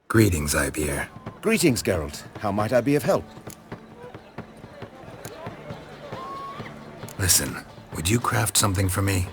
Greetings, Ibeer. Greetings, Geralt. How might I be of help? Listen, would you craft something for me?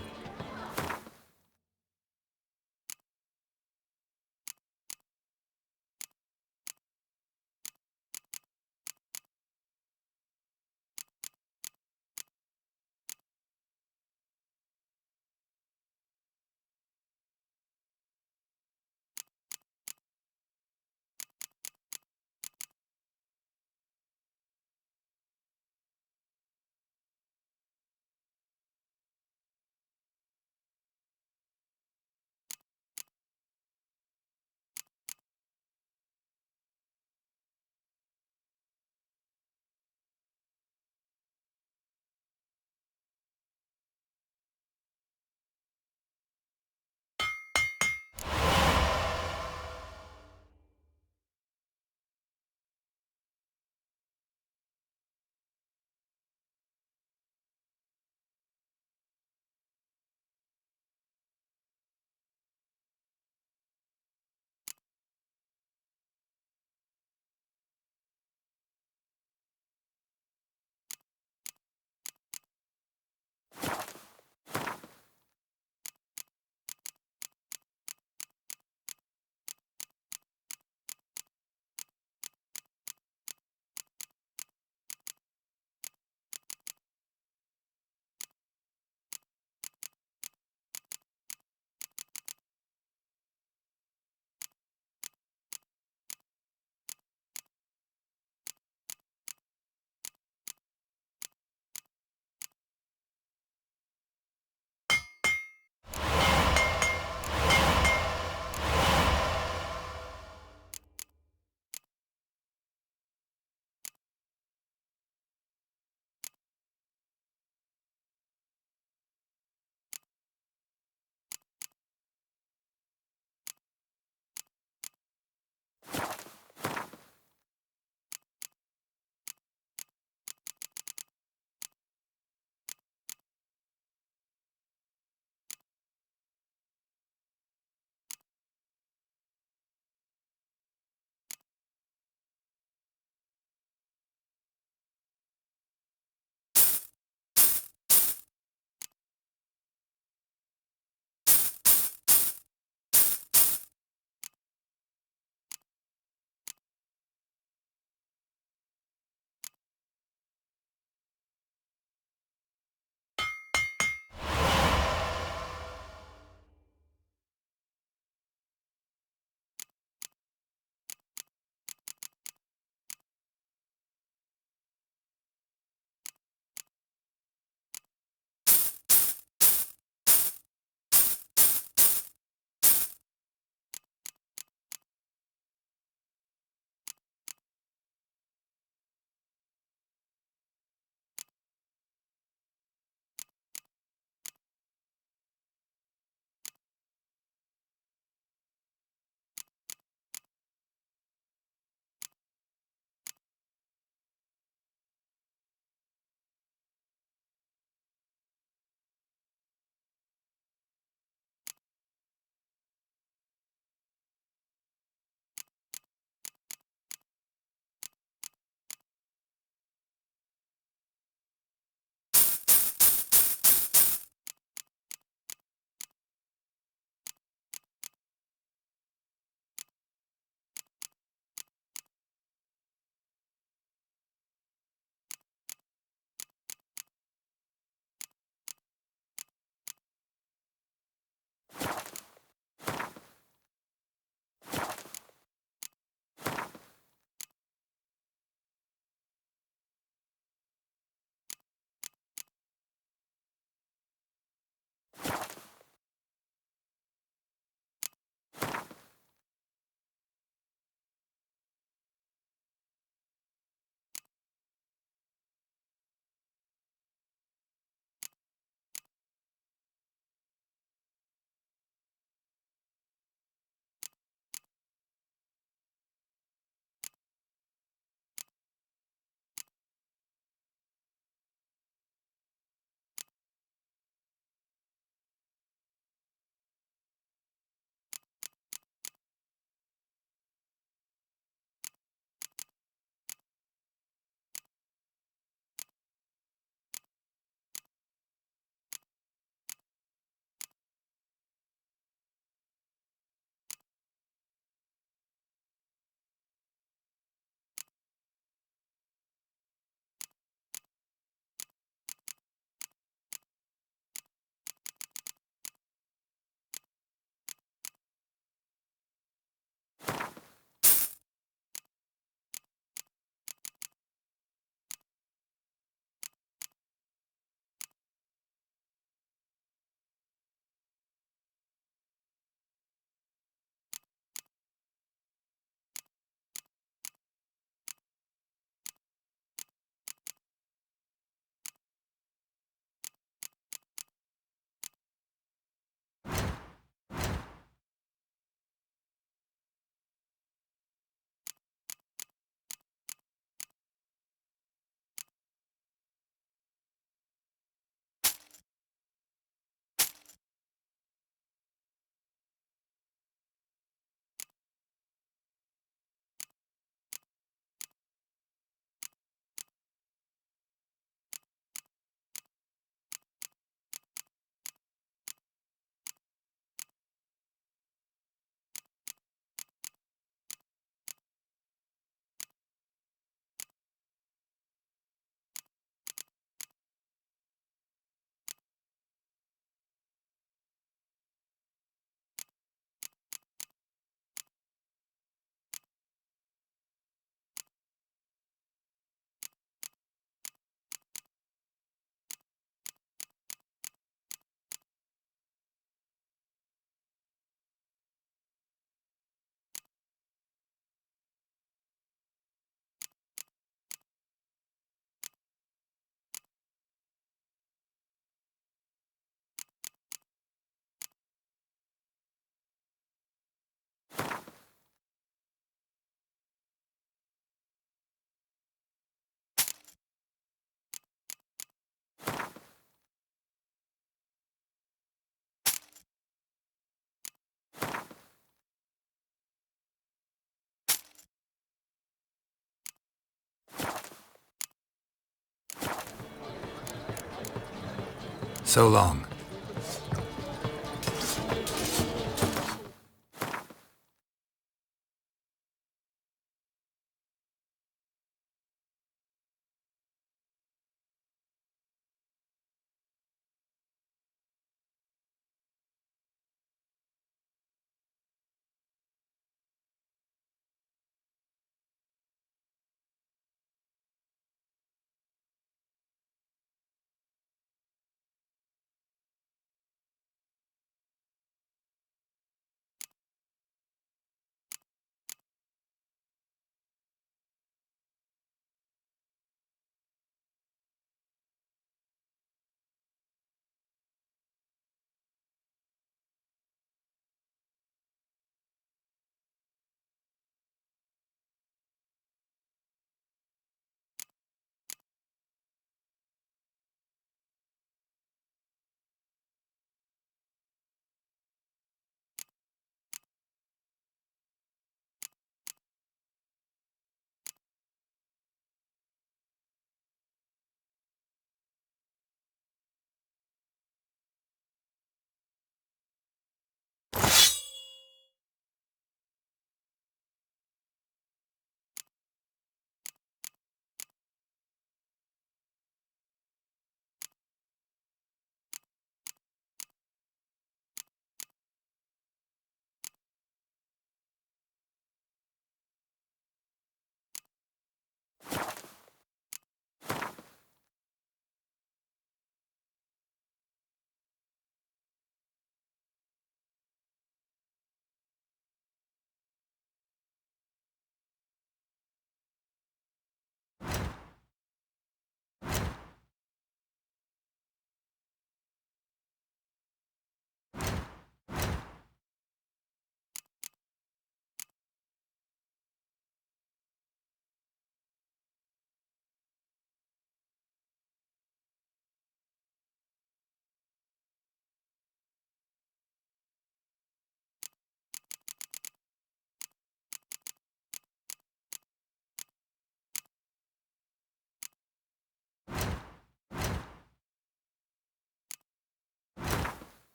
So long.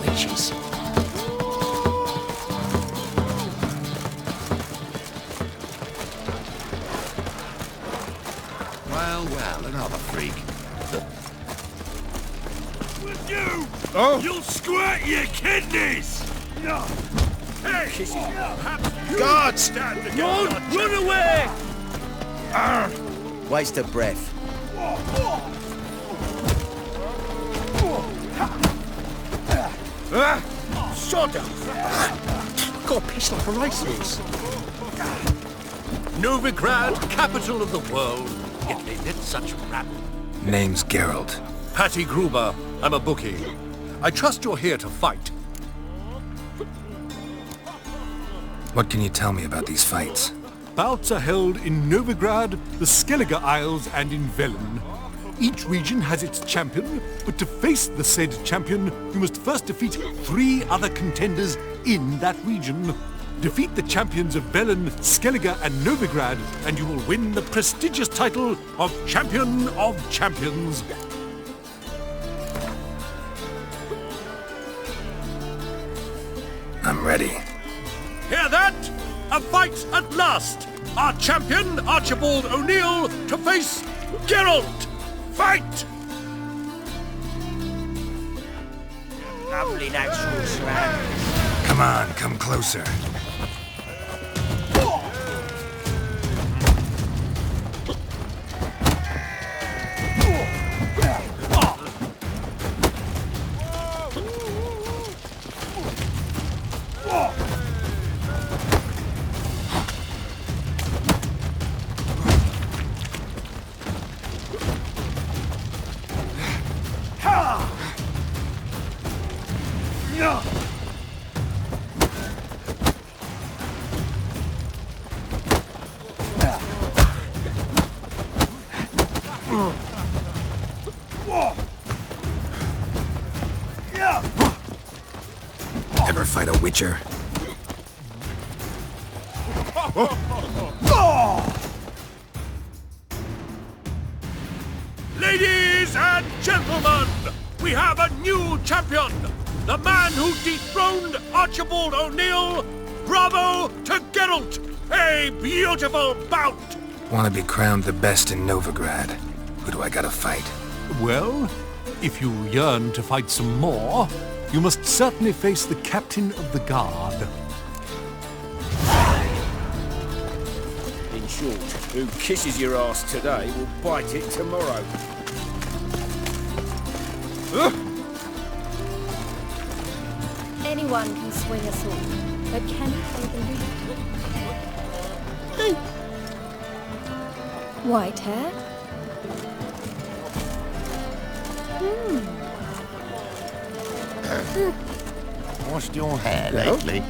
Witches. Well, another freak. With you! Oh! You'll squirt your kidneys! No! Hey! Guards! Stand against run away! Waste of breath. Shut up! Got a piss like a racehorse. Novigrad, capital of the world. Yet they let such rabble. Name's Geralt. Patty Gruber, I'm a bookie. I trust you're here to fight. What can you tell me about these fights? Bouts are held in Novigrad, the Skellige Isles, and in Velen. Each region has its champion, but to face the said champion, you must first defeat 3 other contenders in that region. Defeat the champions of Velen, Skellige, and Novigrad, and you will win the prestigious title of Champion of Champions. I'm ready. Hear that? A fight at last! Our champion, Archibald O'Neill, to face Geralt! Fight! Lovely natural surroundings. Come on, come closer. creature. Ladies and gentlemen, we have a new champion! The man who dethroned Archibald O'Neill! Bravo to Geralt! A beautiful bout! Want to be crowned the best in Novigrad. Who do I gotta fight? Well, if you yearn to fight some more, you must certainly face the captain of the guard. In short, who kisses your ass today will bite it tomorrow. Anyone can swing a sword, but can you play the lute? White hair? Washed your hair lately?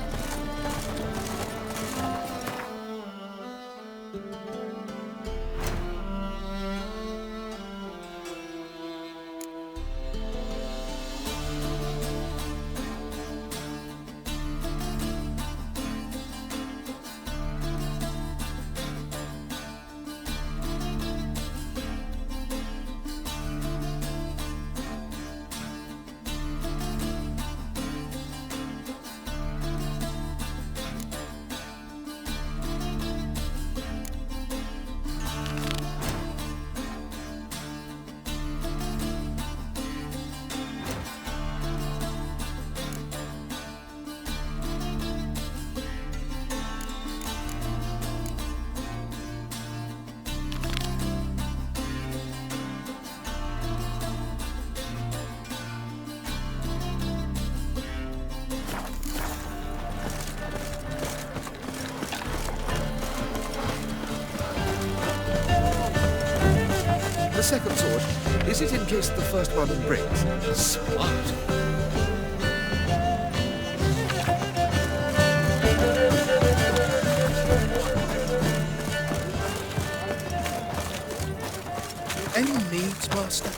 The second sword, is it in case the first one breaks? Smart. Any needs, Master?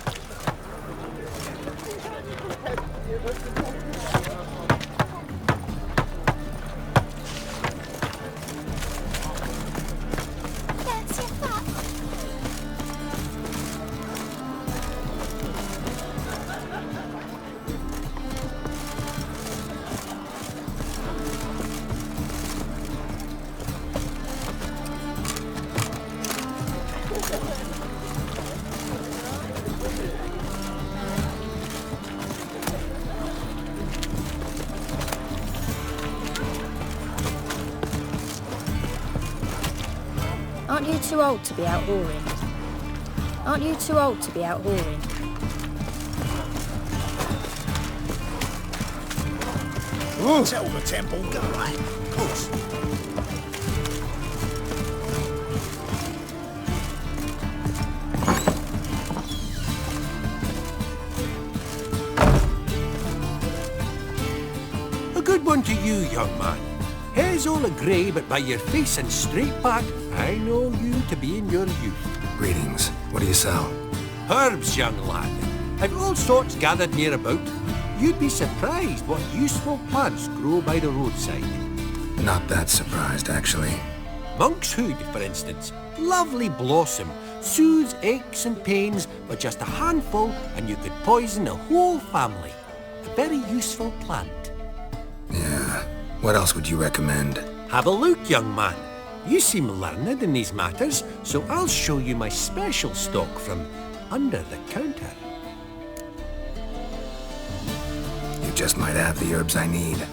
Aren't you too old to be out whoring? Aren't you too old to be out whoring? Tell the temple guy. Of course. A good one to you, young man. Hair's all a grey, but by your face and straight back, I know you to be in your youth. Greetings. What do you sell? Herbs, young lad. I've all sorts gathered near about. You'd be surprised what useful plants grow by the roadside. Not that surprised, actually. Monk's hood, for instance. Lovely blossom. Soothes aches and pains, but just a handful and you could poison a whole family. A very useful plant. Yeah. What else would you recommend? Have a look, young man. You seem learned in these matters, so I'll show you my special stock from under the counter. You just might have the herbs I need.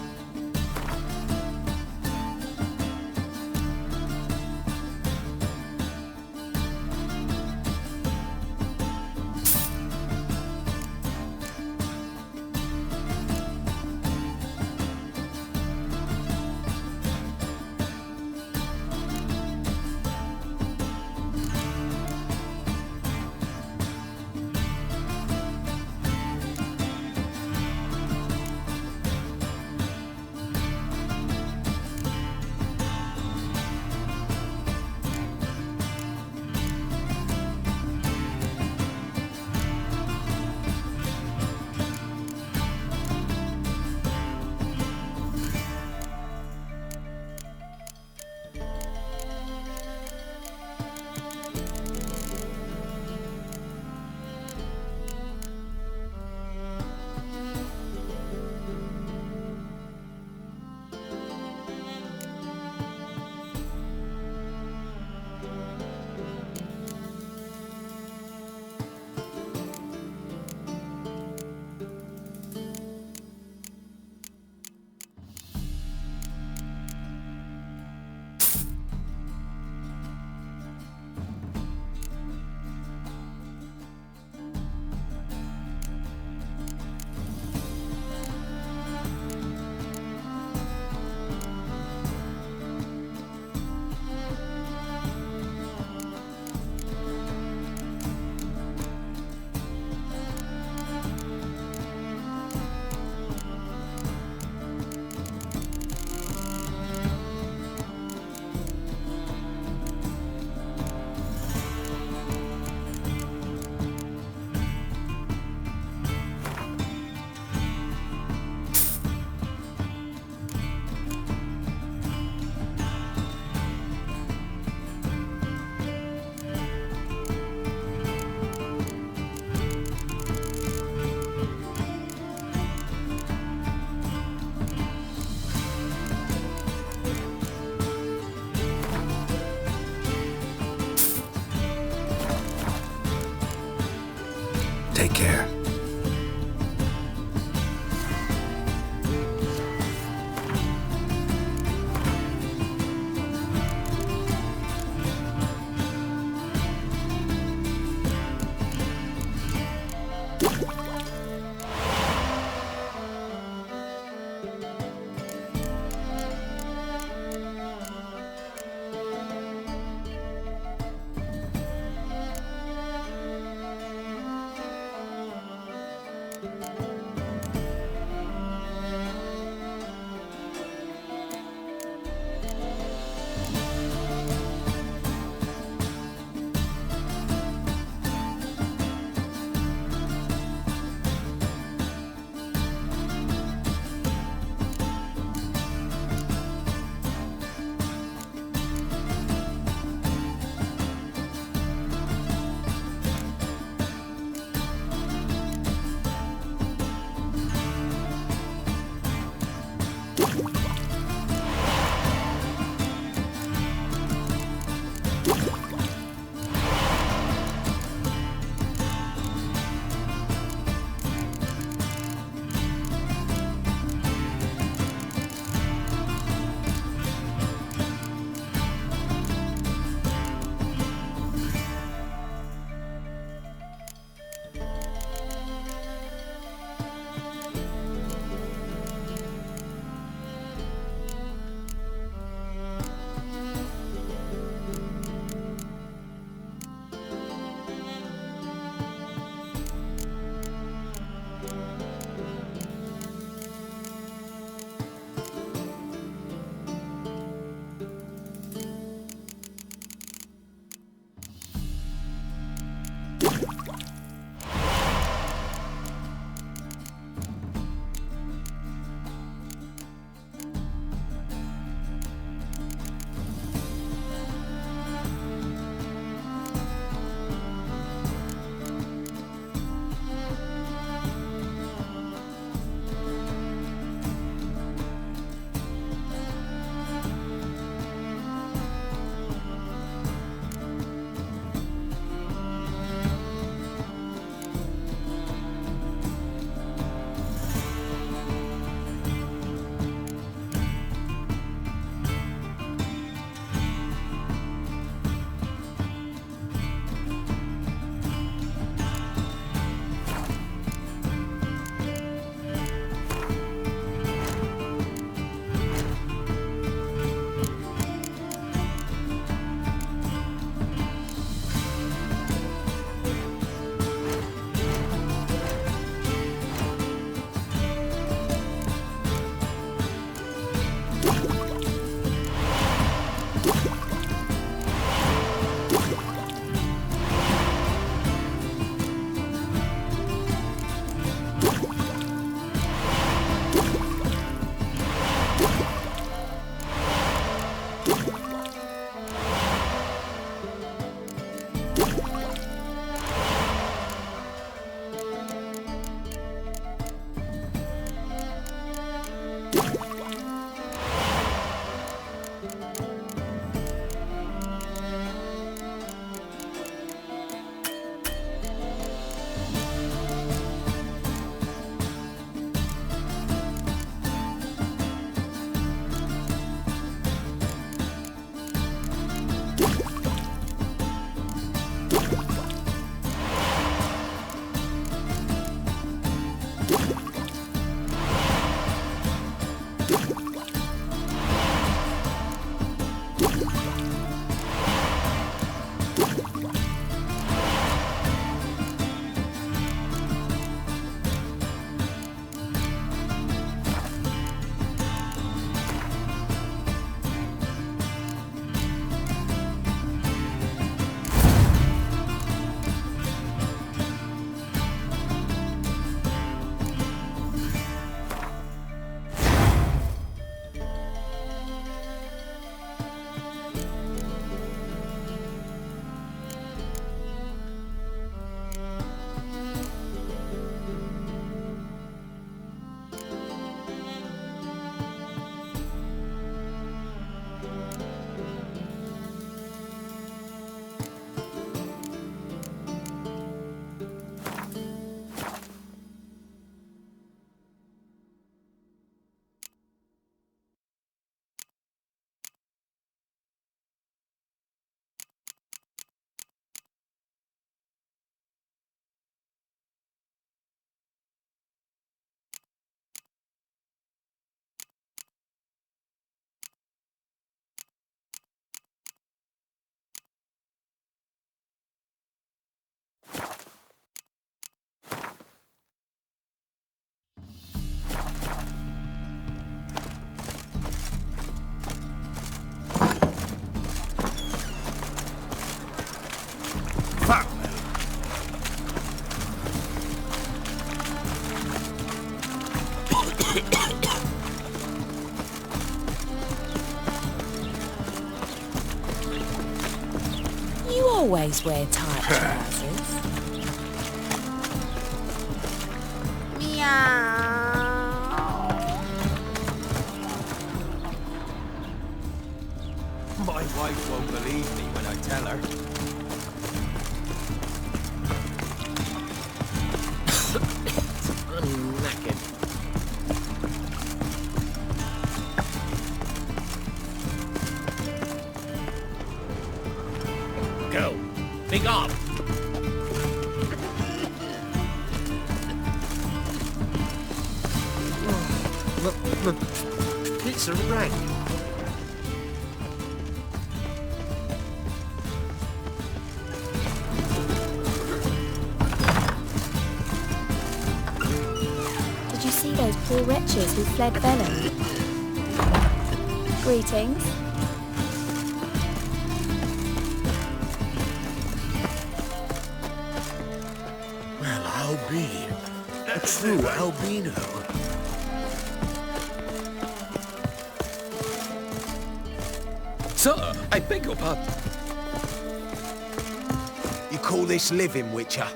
Take care. always wear tight trousers? My wife won't believe me when I tell her. I'm knackered. Go. Big up. It's a rag. Did you see those poor wretches who fled Velen? Greetings. Well, I'll be a true albino. Sir, I beg your pardon. You call this living, Witcher?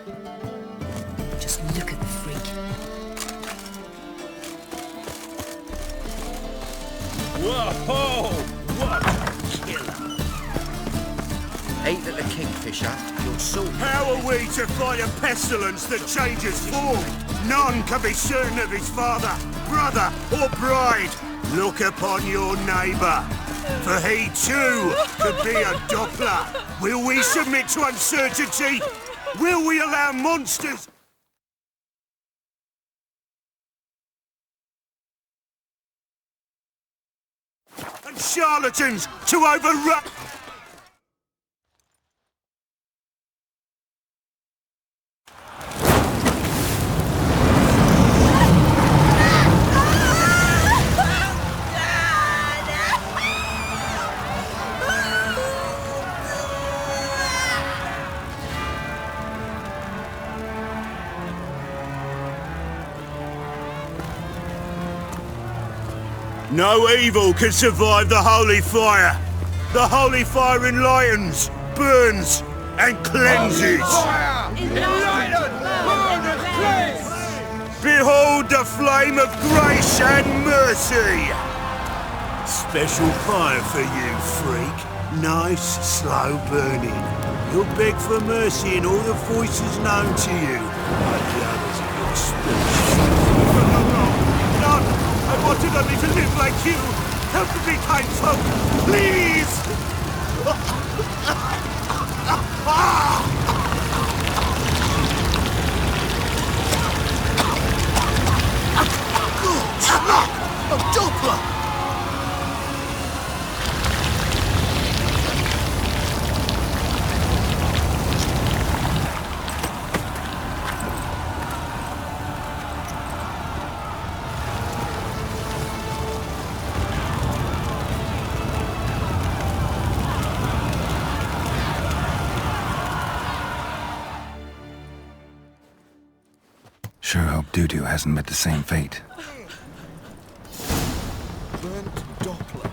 Just look at the freak. Whoa! What a killer! Ain't that the kingfisher? You'll soon. How are we to fight a pestilence that changes form? None can be certain of his father, brother, or bride. Look upon your neighbour, for he too could be a Doppler. Will we submit to uncertainty? Will we allow monsters? And charlatans to overrun? No evil can survive the holy fire. The holy fire enlightens, burns, and cleanses. Behold the flame of grace and mercy. Special fire for you, freak. Nice, slow burning. You'll beg for mercy in all the voices known to you, like the others of your species. None! I wanted only to live like you! Help me, kind folk! Please! A Doppler! Sure hope Dudu hasn't met the same fate. Burnt Doppler.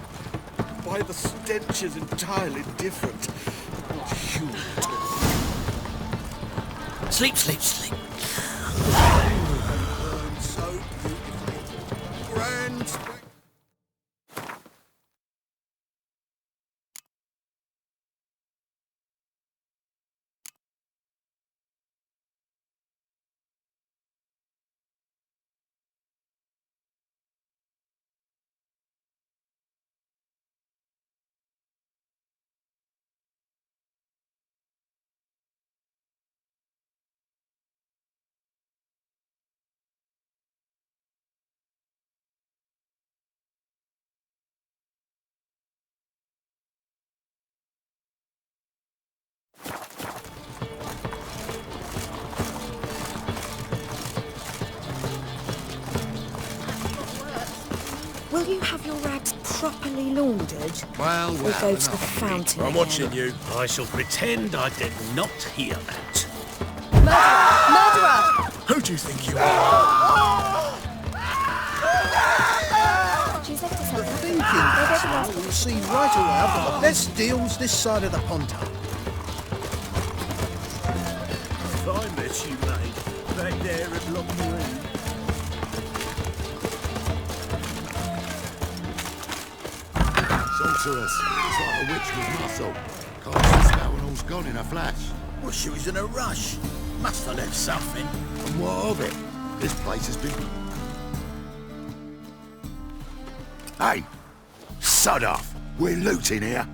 Why, the stench is entirely different. Not human at all. Sleep, sleep, sleep. Burned so beautifully. Grand. Will you have your rags properly laundered? Well, Or go to the fountain I'm again? watching you. I shall pretend I did not hear that. Murderer! Who do you think you are? She's left us something. Thinking that we'll see right away I've got the best deals this side of the pond. mess you made back there at Loch Marine. Sorceress. It's like a witch with muscle. Can't see smell when all's gone in a flash. Well, she was in a rush. Must have left something. And what of it? This place has been... Hey! Sod off! We're looting here.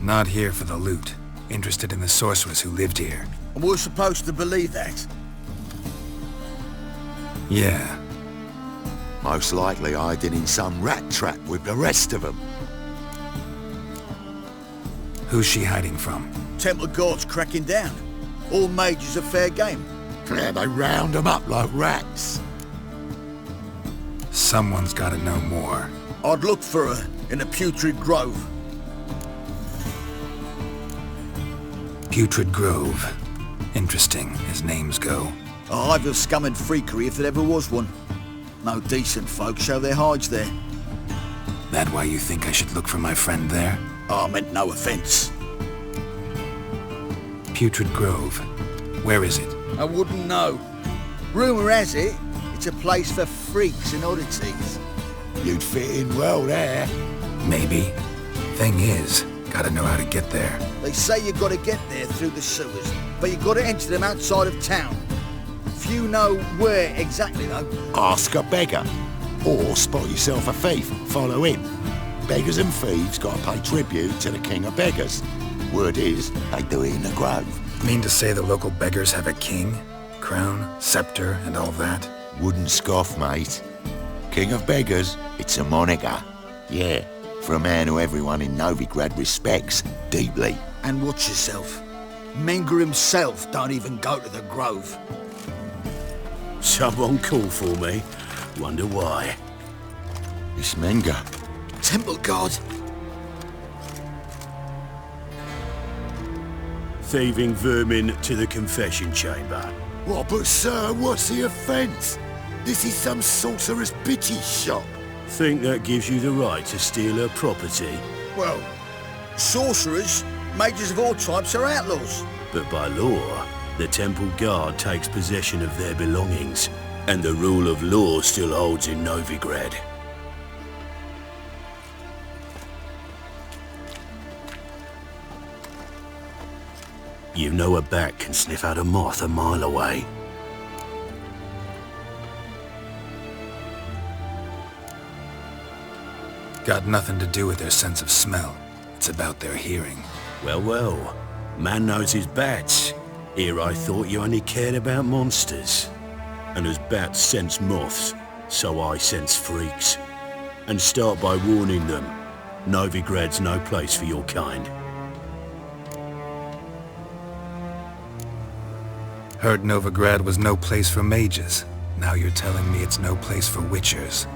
Not here for the loot. Interested in the sorceress who lived here. And we're supposed to believe that. Yeah. Most likely hiding in some rat trap with the rest of them. Who's she hiding from? Temple Guard's cracking down. All mages are fair game. Yeah, they round them up like rats. Someone's gotta know more. I'd look for her in a putrid grove. Putrid Grove. Interesting, as names go. A hive of scum and freakery if there ever was one. No decent folk show their hides there. That why you think I should look for my friend there? I meant no offence. Putrid Grove. Where is it? I wouldn't know. Rumour has it, it's a place for freaks and oddities. You'd fit in well there. Maybe. Thing is, gotta know how to get there. They say you've got to get there through the sewers, but you've got to enter them outside of town. Few know where exactly, though. Ask a beggar. Or spot yourself a thief, follow him. Beggars and thieves gotta pay tribute to the king of beggars. Word is, they do it in the grove. Mean to say the local beggars have a king, crown, scepter, and all that? Wouldn't scoff, mate. King of beggars, it's a moniker. Yeah, for a man who everyone in Novigrad respects deeply. And watch yourself. Menger himself don't even go to the grove. Someone called for me. Wonder why. It's Menger. Temple Guard. Thieving vermin to the confession chamber. What, but sir, what's the offence? This is some sorcerer's bitchy shop. Think that gives you the right to steal her property? Well, sorcerers, mages of all types are outlaws. But by law, the Temple Guard takes possession of their belongings, and the rule of law still holds in Novigrad. You know a bat can sniff out a moth a mile away. Got nothing to do with their sense of smell. It's about their hearing. Well, well. Man knows his bats. Here I thought you only cared about monsters. And as bats sense moths, so I sense freaks. And start by warning them. Novigrad's no place for your kind. Heard Novigrad was no place for mages. Now you're telling me it's no place for witchers.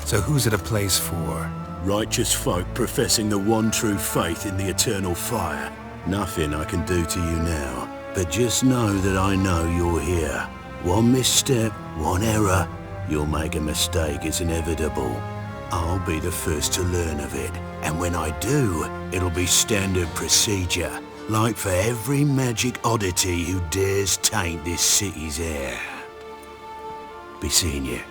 So who's it a place for? Righteous folk professing the one true faith in the eternal fire. Nothing I can do to you now, but just know that I know you're here. One misstep, one error, you'll make a mistake, it's inevitable. I'll be the first to learn of it, and when I do, it'll be standard procedure, like for every magic oddity who dares taint this city's air. Be seeing you.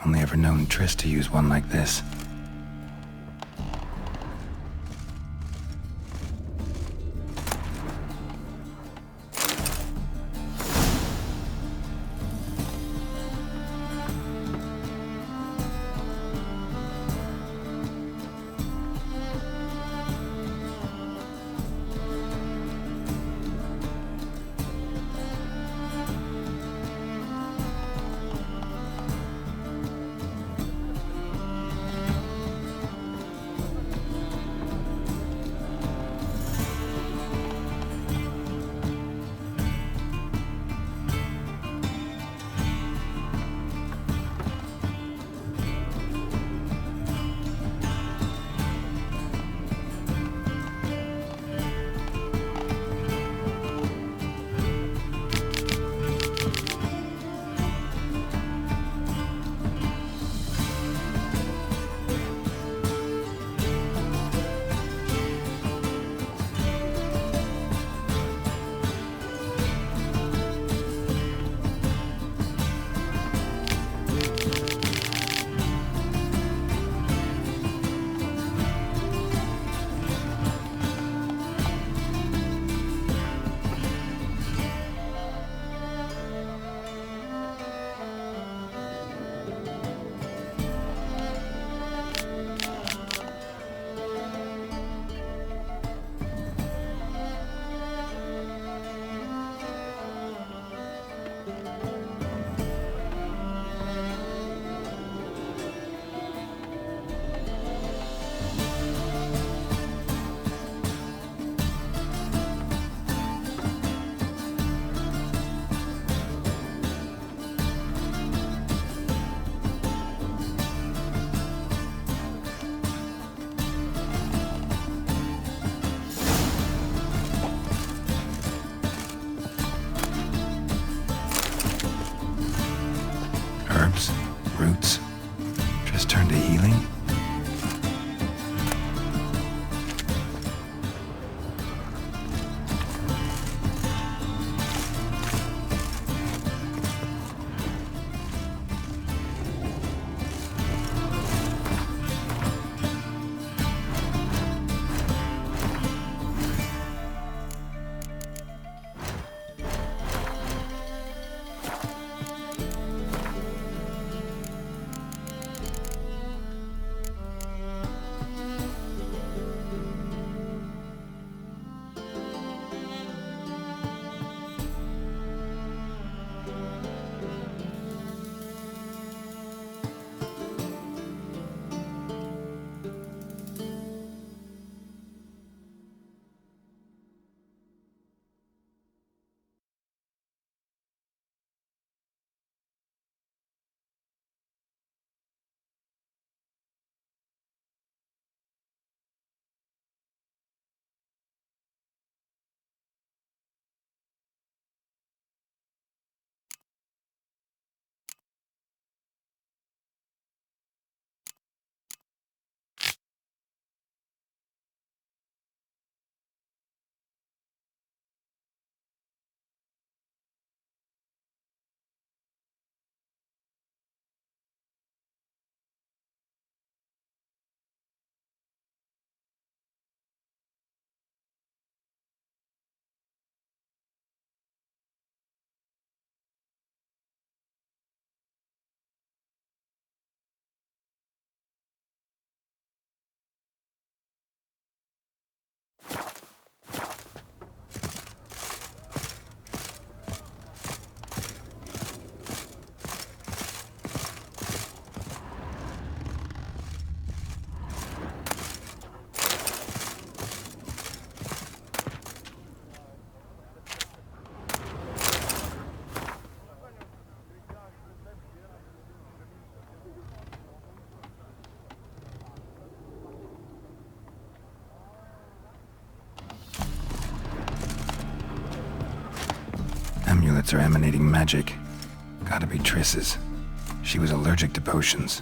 Only ever known Triss to use one like this. Herbs, roots, just turn to healing? Amulets are emanating magic. Gotta be Triss's. She was allergic to potions.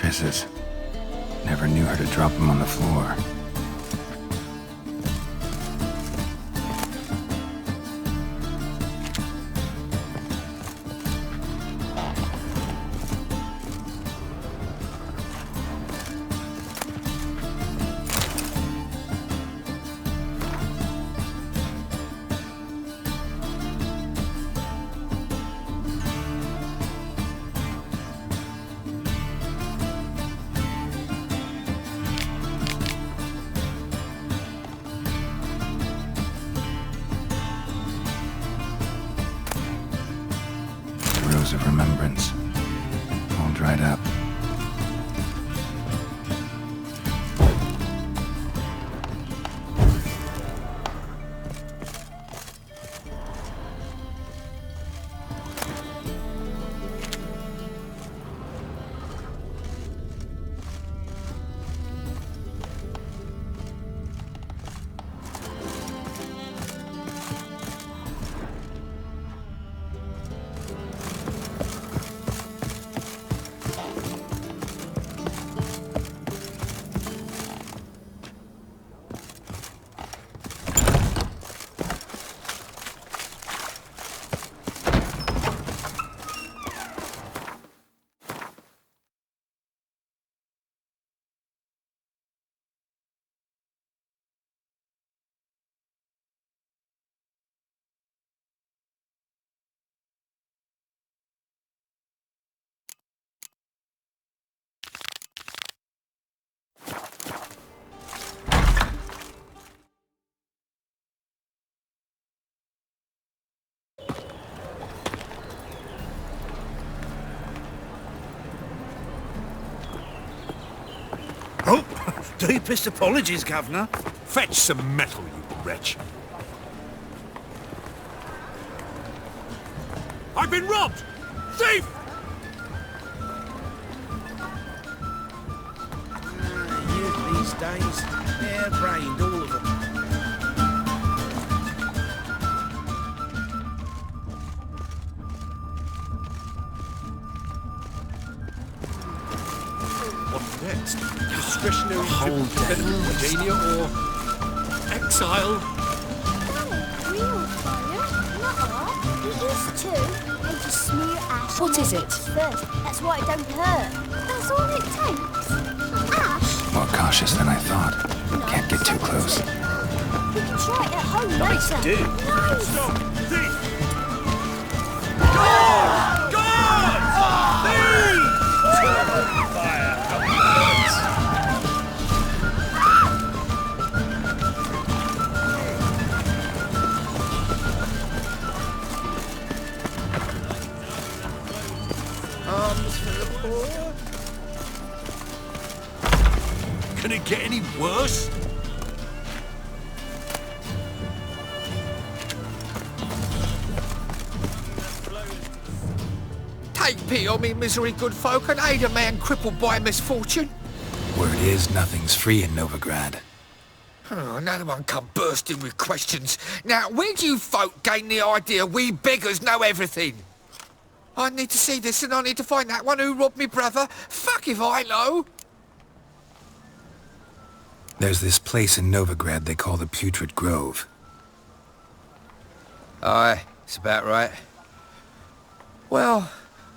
Kisses. Never knew her to drop them on the floor. Of remembrance, all dried up. Oh, deepest apologies, Governor. Fetch some metal, you wretch. I've been robbed! Thief! Youth these days, hair-brained, all of them. What next? Discretionary trip to Mesopotamia or exile? Real fire, not art. It is too. They just smear ash. What is it? First. That's why it don't hurt. That's all it takes. Ash? More cautious than I thought. Can't get too close. We can try it at home Nice later. do. Nice. Stop! Thief! Guard! Guard! Thief! Arms for the poor. Can it get any worse? Take pity on me, misery, good folk, and aid a man crippled by misfortune. Word is nothing's free in Novigrad. Oh, another one come bursting with questions. Now, where do you folk gain the idea we beggars know everything? I need to see this and I need to find that one who robbed me brother. Fuck if I know. There's this place in Novigrad they call the Putrid Grove. Aye, it's about right. Well,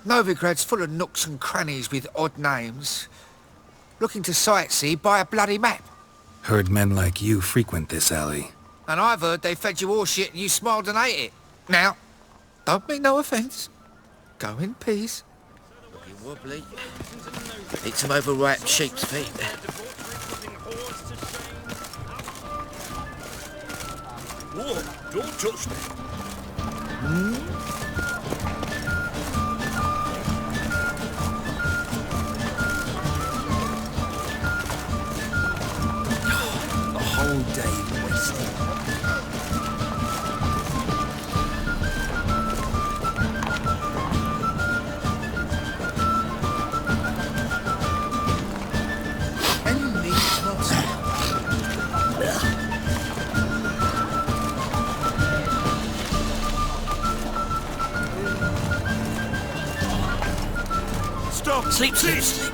Novigrad's full of nooks and crannies with odd names. Looking to sightsee, buy a bloody map. Heard men like you frequent this alley. And I've heard they fed you all shit and you smiled and ate it. Now, don't mean no offence. Go in peace. Looking wobbly. Eat some overripe sheep's feet. Whoa, don't touch me. The whole day wasted. Any meat monster. Stop! Sleep, sleep, Thief! sleep.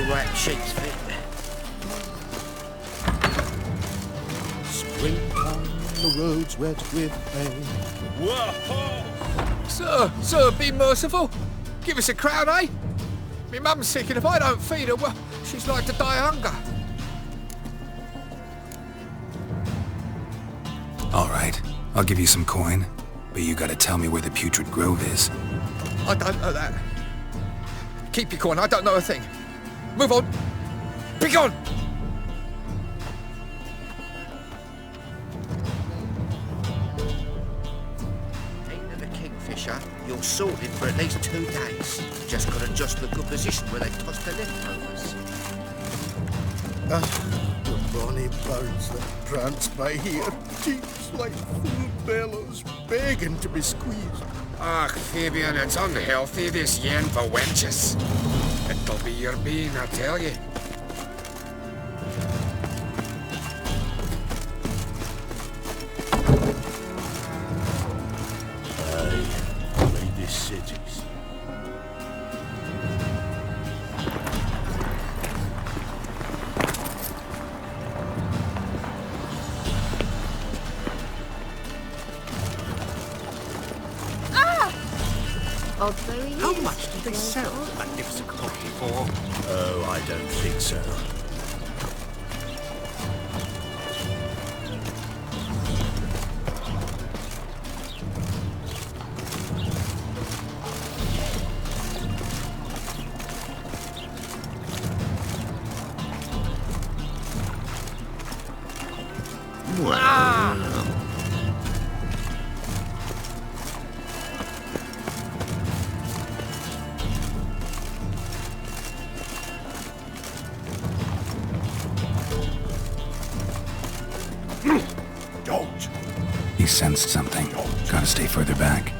wrap sheets fit. Springtime, the roads wet with hay. Whoa! Sir, be merciful. Give us a crown, eh? Me mum's sick, and if I don't feed her, well, she's like to die of hunger. All right, I'll give you some coin, but you gotta tell me where the Putrid Grove is. I don't know that. Keep your coin, I don't know a thing. Move on. Be gone! Ain't the Kingfisher, you're sorted for at least 2 days. Just gotta adjust the good position where they toss the leftovers. The bonny birds that prance by here, cheeks like full bellows, begging to be squeezed. Ach, Fabian, it's unhealthy, this yen for wenches. It'll be your bean, I tell you. Made this cities. How much did they sell the magnificent coffee for? Oh, I don't think so. He sensed something. Gotta stay further back.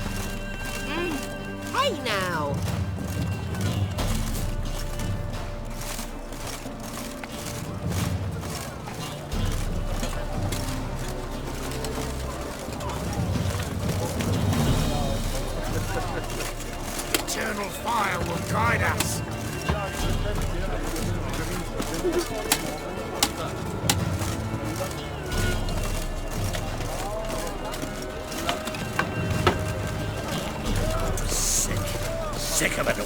Hey now! Eternal fire will guide us. Sick of it all.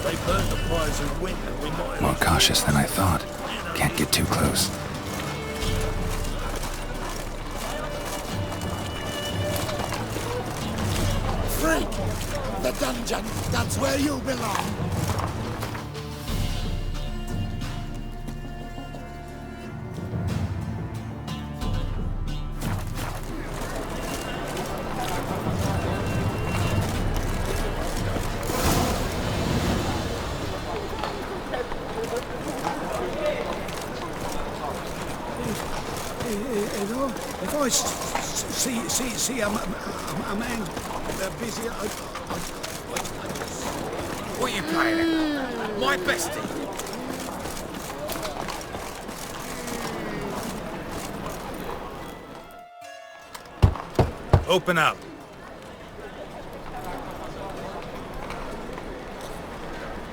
They burn the fires in winter, we might... More cautious than I thought. Can't get too close. Freak! The dungeon, that's where you belong! If I see a man busy, What are you playing at? My bestie. Open up.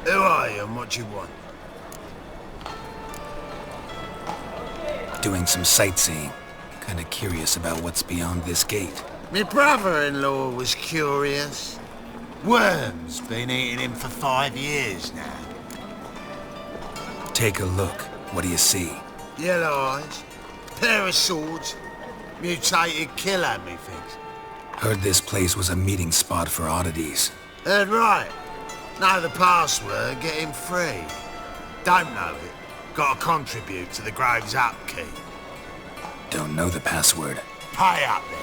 Who are you and what you want? Doing some sightseeing. Kinda curious about what's beyond this gate. My brother-in-law was curious. Worms been eating him for 5 years now. Take a look. What do you see? Yellow eyes, pair of swords, mutated killer, methinks. Heard this place was a meeting spot for oddities. Heard right. Know the password, get him free. Don't know it. Gotta contribute to the Grove's upkeep. Don't know the password. Pay up then.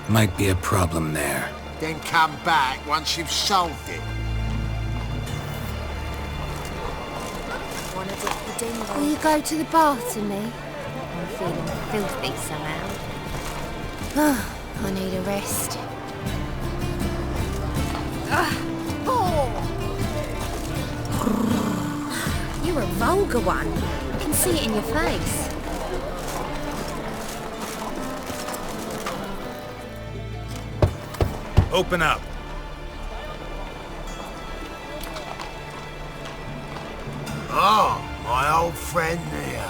Might be a problem there. Then come back once you've solved it. Wanna dip the dingle? Will you go to the bath to me? I'm feeling filthy somehow. I need a rest. Oh. You're a vulgar one. I can see it in your face. Open up. Oh, my old friend here.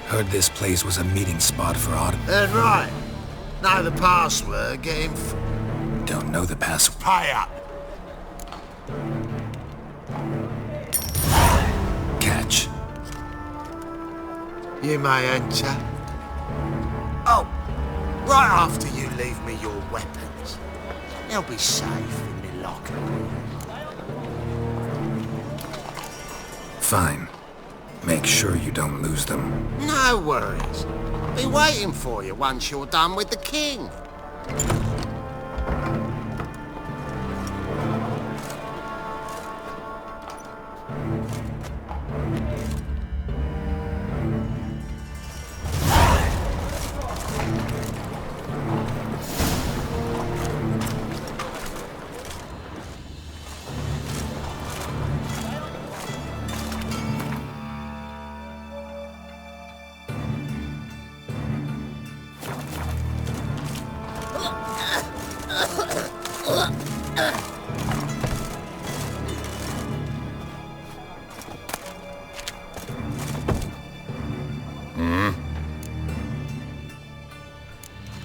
Heard this place was a meeting spot for autumn. That's right. Know the password, get him Don't know the password. pay up. Catch. You may enter. Oh, right after you leave me your weapons. They'll be safe in the locker. Fine. Make sure you don't lose them. No worries. Be waiting for you once you're done with the king.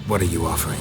What are you offering?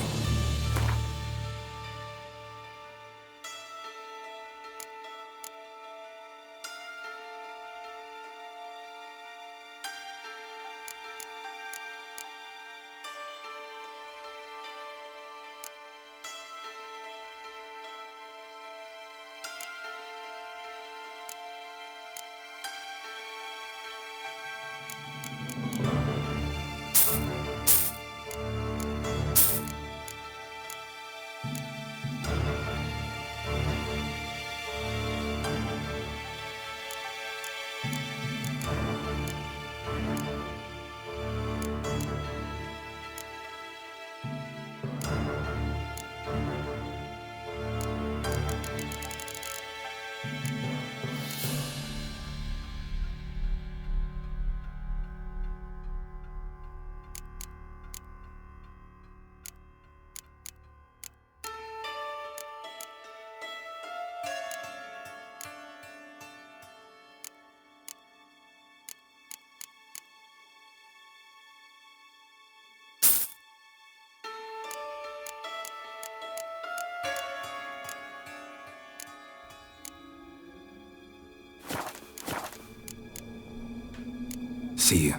See you.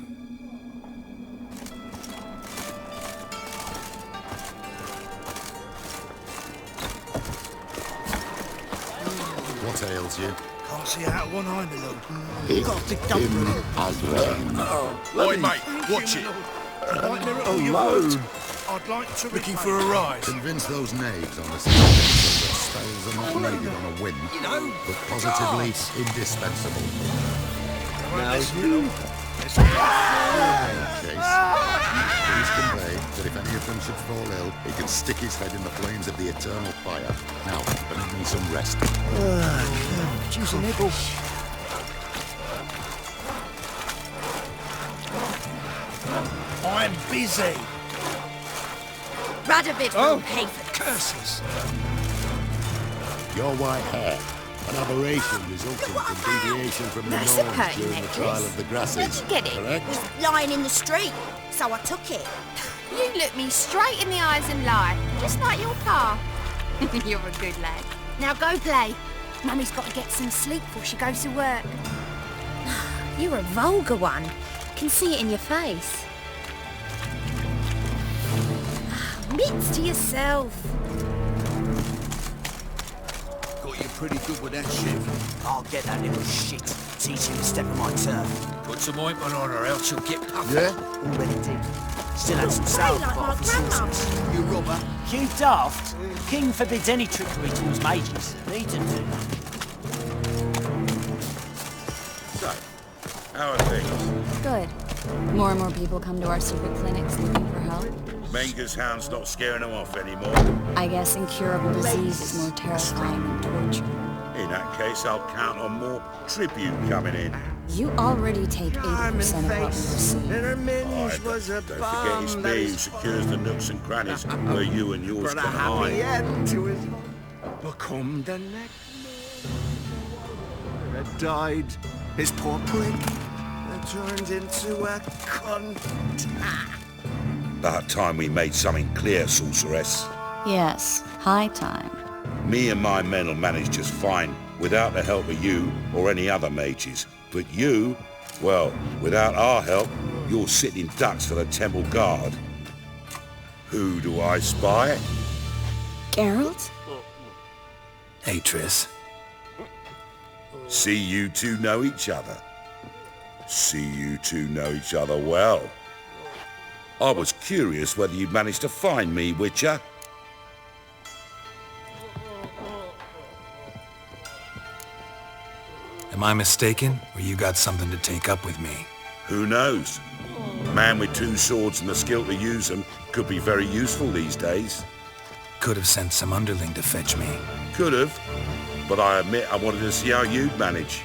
What ails you? Can't see out one eye, my lord. Hit Got a big dump him in it. as rain. Oi, mate, watch it. I'd like to looking for a ride. Convince those knaves on the stage that styles are not needed on a whim, but positively indispensable. Please convey that if any of them should fall ill, he can stick his head in the flames of the eternal fire. Now, permit me some rest. Choose a nibble. I'm busy. Radovid will pay for this. Curses. Your white hair, an aberration resulting from deviation from the That's a norms perky during the necklace. trial of the grasses. Where'd you get it? Correct? It was lying in the street, so I took it. You look me straight in the eyes and lie, just like your pa. You're a good lad. Now go play. Mummy's got to get some sleep before she goes to work. You're a vulgar one. Can see it in your face. Mitts to yourself. Got you pretty good with that shiv. I'll get that little shit. Teach him to step on my turf. Put some ointment on her, else she'll get puffy. Yeah? Already did. Still had some sour like bottle my for grandma. sauces. You robber. You daft. King forbids any trickery towards mages. Need to do. So, how are things? Good. More and more people come to our secret clinics looking for help. Menger's hound's not scaring them off anymore. I guess incurable disease is more terrifying than torture. In that case, I'll count on more tribute coming in. You already take 80% of what we receive. Don't forget it's me who secures the nooks and crannies where you and yours can hide. End to his become the next man that died. His poor prick that turned into a cunt. About time we made something clear, sorceress. Yes, high time. Me and my men will manage just fine without the help of you or any other mages. But you, well, without our help, you're sitting ducks for the temple guard. Who do I spy? Geralt? Hey, Triss. See you two know each other. See you two know each other well. I was curious whether you'd managed to find me, Witcher. Am I mistaken, or you got something to take up with me? Who knows? A man with two swords and the skill to use them could be very useful these days. Could have sent some underling to fetch me. Could have, but I admit I wanted to see how you'd manage.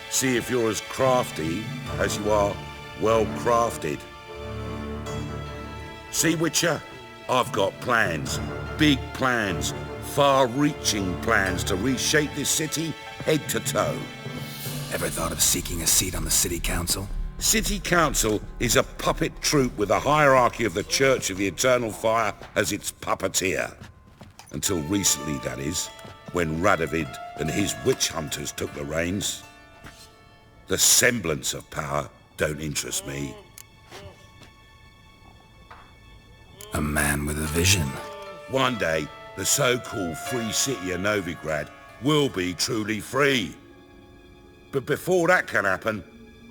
See if you're as crafty as you are well-crafted. See, Witcher, I've got plans, big plans, far-reaching plans to reshape this city head to toe. Ever thought of seeking a seat on the city council? City Council is a puppet troupe with a hierarchy of the Church of the Eternal Fire as its puppeteer. Until recently, that is, when Radovid and his witch hunters took the reins. The semblance of power don't interest me. A man with a vision. One day, the so-called free city of Novigrad will be truly free. But before that can happen,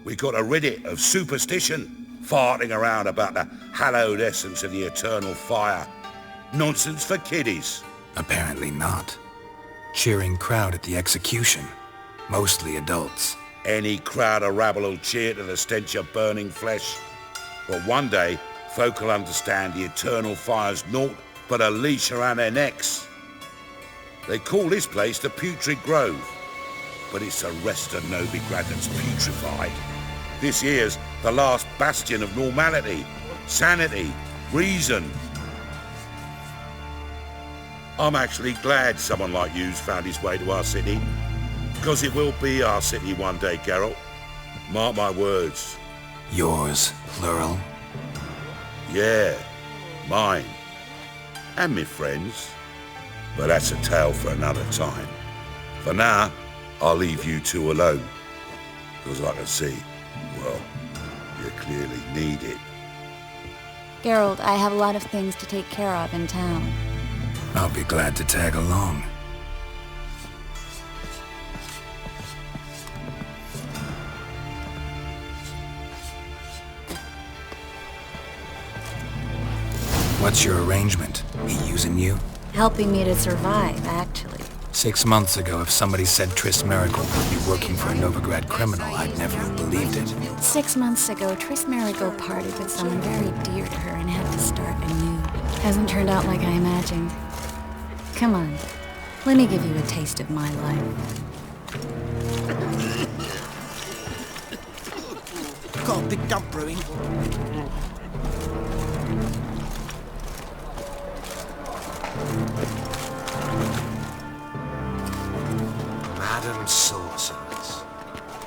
we got to rid it of superstition, farting around about the hallowed essence of the eternal fire. Nonsense for kiddies. Apparently not. Cheering crowd at the execution. Mostly adults. Any crowd of rabble will cheer to the stench of burning flesh. But one day, folk will understand the eternal fire's naught but a leash around their necks. They call this place the Putrid Grove, but it's the rest of Novigrad that's putrefied. This here's the last bastion of normality, sanity, reason. I'm actually glad someone like you's found his way to our city, because it will be our city one day, Geralt. Mark my words. Yours, plural. Yeah, mine. And me friends. But that's a tale for another time. For now, I'll leave you two alone. Because I can see, well, you clearly need it. Geralt, I have a lot of things to take care of in town. I'll be glad to tag along. What's your arrangement? He using you? Helping me to survive, actually. 6 months ago, if somebody said Triss Merigold would be working for a Novigrad criminal, I'd never have believed it. 6 months ago, Triss Merigold parted with someone very dear to her and had to start anew. Hasn't turned out like I imagined. Come on, let me give you a taste of my life. Got a big dump brewing. Madam Sorceress.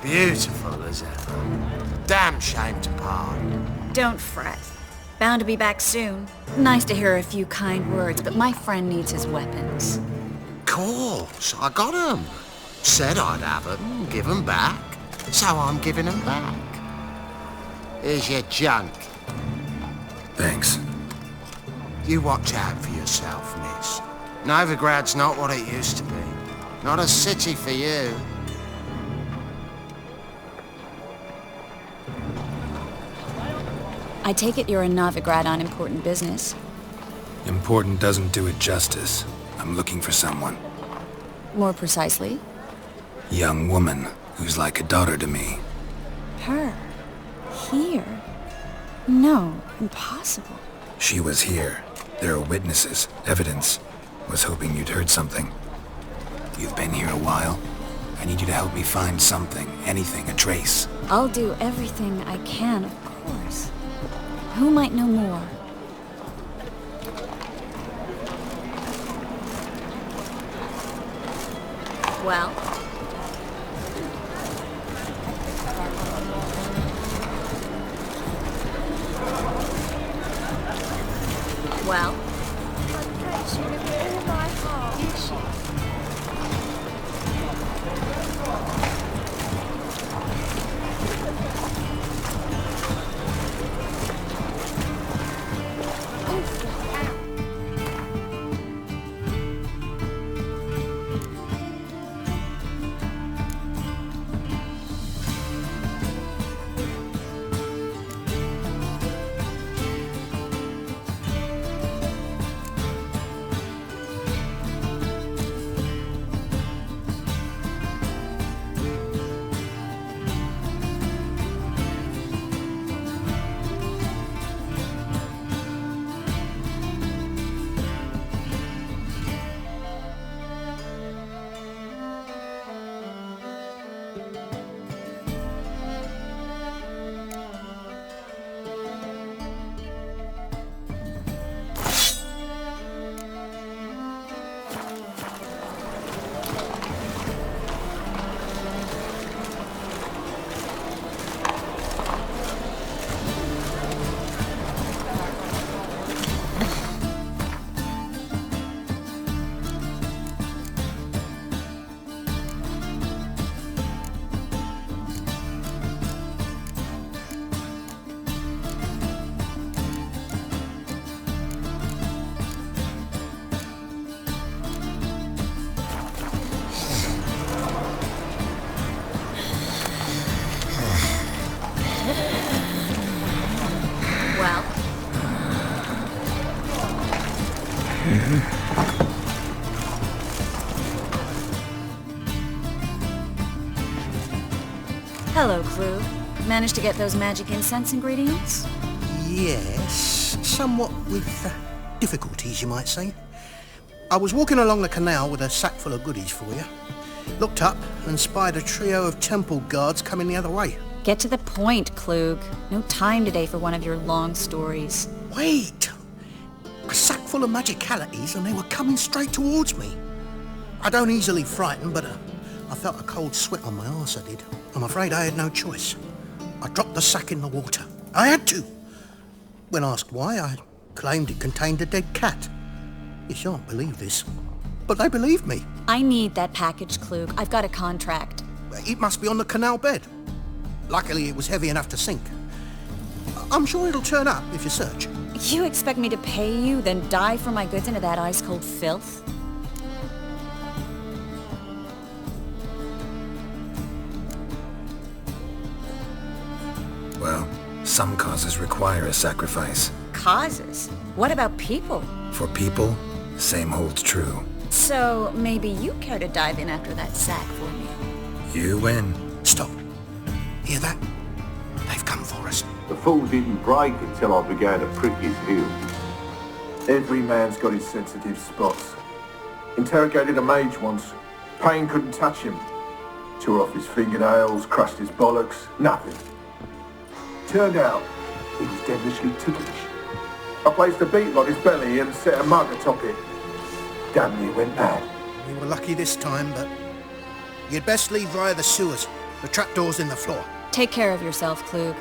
Beautiful as ever. Damn shame to part. Don't fret. Bound to be back soon. Nice to hear a few kind words, but my friend needs his weapons. Course, I got 'em. Said I'd have 'em, give 'em back. So I'm giving 'em back. Here's your junk. Thanks. You watch out for yourself, miss. Novigrad's not what it used to be. Not a city for you. I take it you're in Novigrad on important business. Important doesn't do it justice. I'm looking for someone. More precisely? Young woman who's like a daughter to me. Her? Here? No, impossible. She was here. There are witnesses, evidence. Was hoping you'd heard something. You've been here a while. I need you to help me find something, anything, a trace. I'll do everything I can, of course. Who might know more? Well? Well? She with all my heart. Did she? Hello, Clue. Managed to get those magic incense ingredients? Yes, somewhat with difficulties, you might say. I was walking along the canal with a sack full of goodies for you. Looked up and spied a trio of temple guards coming the other way. Get to the point, Klug. No time today for one of your long stories. Wait! A sack full of magicalities and they were coming straight towards me. I don't easily frighten, but I felt a cold sweat on my arse, I did. I'm afraid I had no choice. I dropped the sack in the water. I had to. When asked why, I claimed it contained a dead cat. You shan't believe this, but they believed me. I need that package, Klug. I've got a contract. It must be on the canal bed. Luckily, it was heavy enough to sink. I'm sure it'll turn up if you search. You expect me to pay you, then dive for my goods into that ice-cold filth? Well, some causes require a sacrifice. Causes? What about people? For people, same holds true. So, maybe you care to dive in after that sack for me? You win. Stop. Hear that? They've come for us. The fall didn't break until I began to prick his heel. Every man's got his sensitive spots. Interrogated a mage once. Pain couldn't touch him. Tore off his fingernails, crushed his bollocks, nothing. Turned out, he was devilishly ticklish. I placed a beetle on his belly and set a mug atop it. Damn near went mad. We were lucky this time, but you'd best leave via the sewers. The trapdoor's in the floor. Take care of yourself, Klug.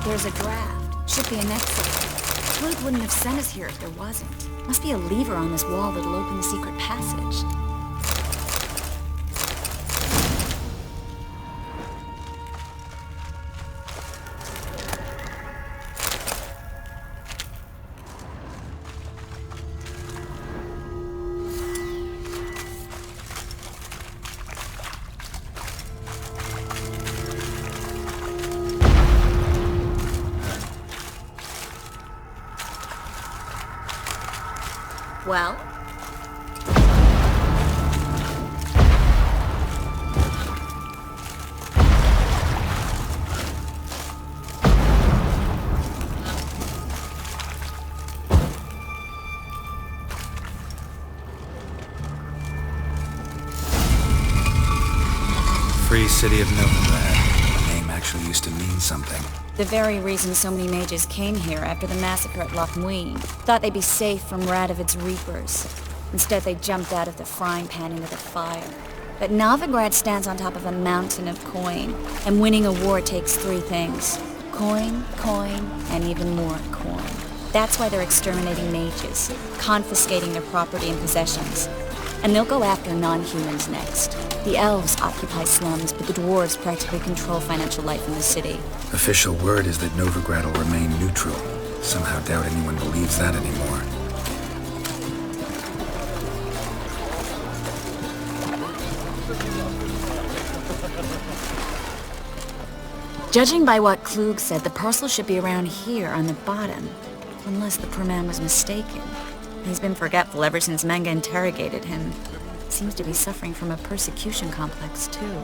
There's a draft. Should be an exit. Flug wouldn't have sent us here if there wasn't. Must be a lever on this wall that'll open the secret passage. Well? Free City of Novigrad. The name actually used to mean something. The very reason so many mages came here after the massacre at Loch Muin. Thought they'd be safe from Radovid's reapers. Instead, they jumped out of the frying pan into the fire. But Novigrad stands on top of a mountain of coin, and winning a war takes three things. Coin, coin, and even more coin. That's why they're exterminating mages, confiscating their property and possessions. And they'll go after non-humans next. The elves occupy slums, but the dwarves practically control financial life in the city. Official word is that Novigrad will remain neutral. Somehow doubt anyone believes that anymore. Judging by what Klug said, the parcel should be around here on the bottom. Unless the poor man was mistaken. He's been forgetful ever since Manga interrogated him. Seems to be suffering from a persecution complex, too.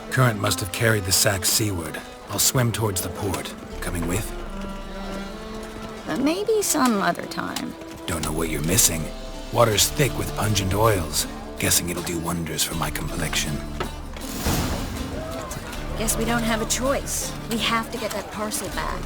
Current must have carried the sack seaward. I'll swim towards the port. Coming with? Maybe some other time. Don't know what you're missing. Water's thick with pungent oils. Guessing it'll do wonders for my complexion. Guess we don't have a choice. We have to get that parcel back.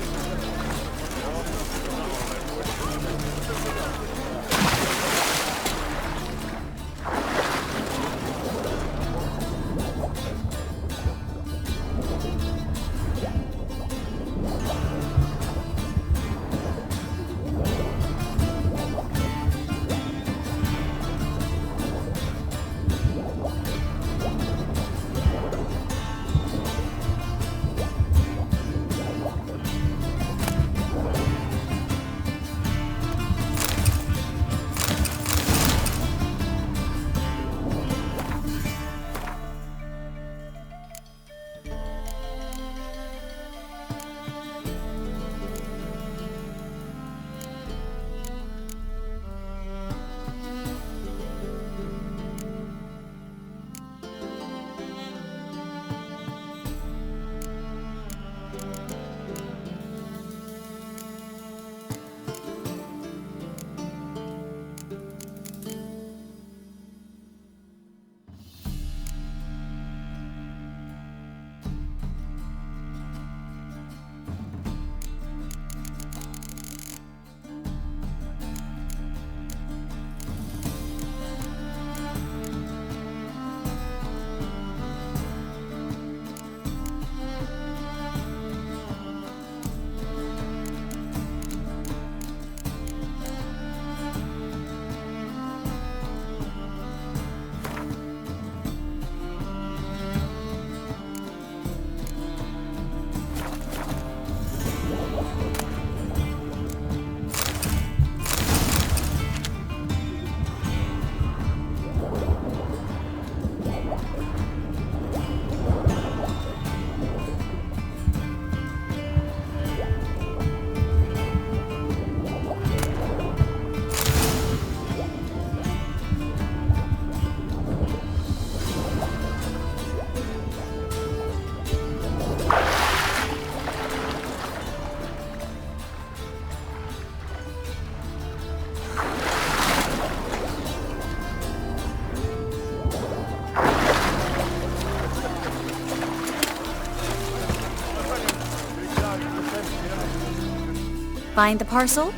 Find the parcel?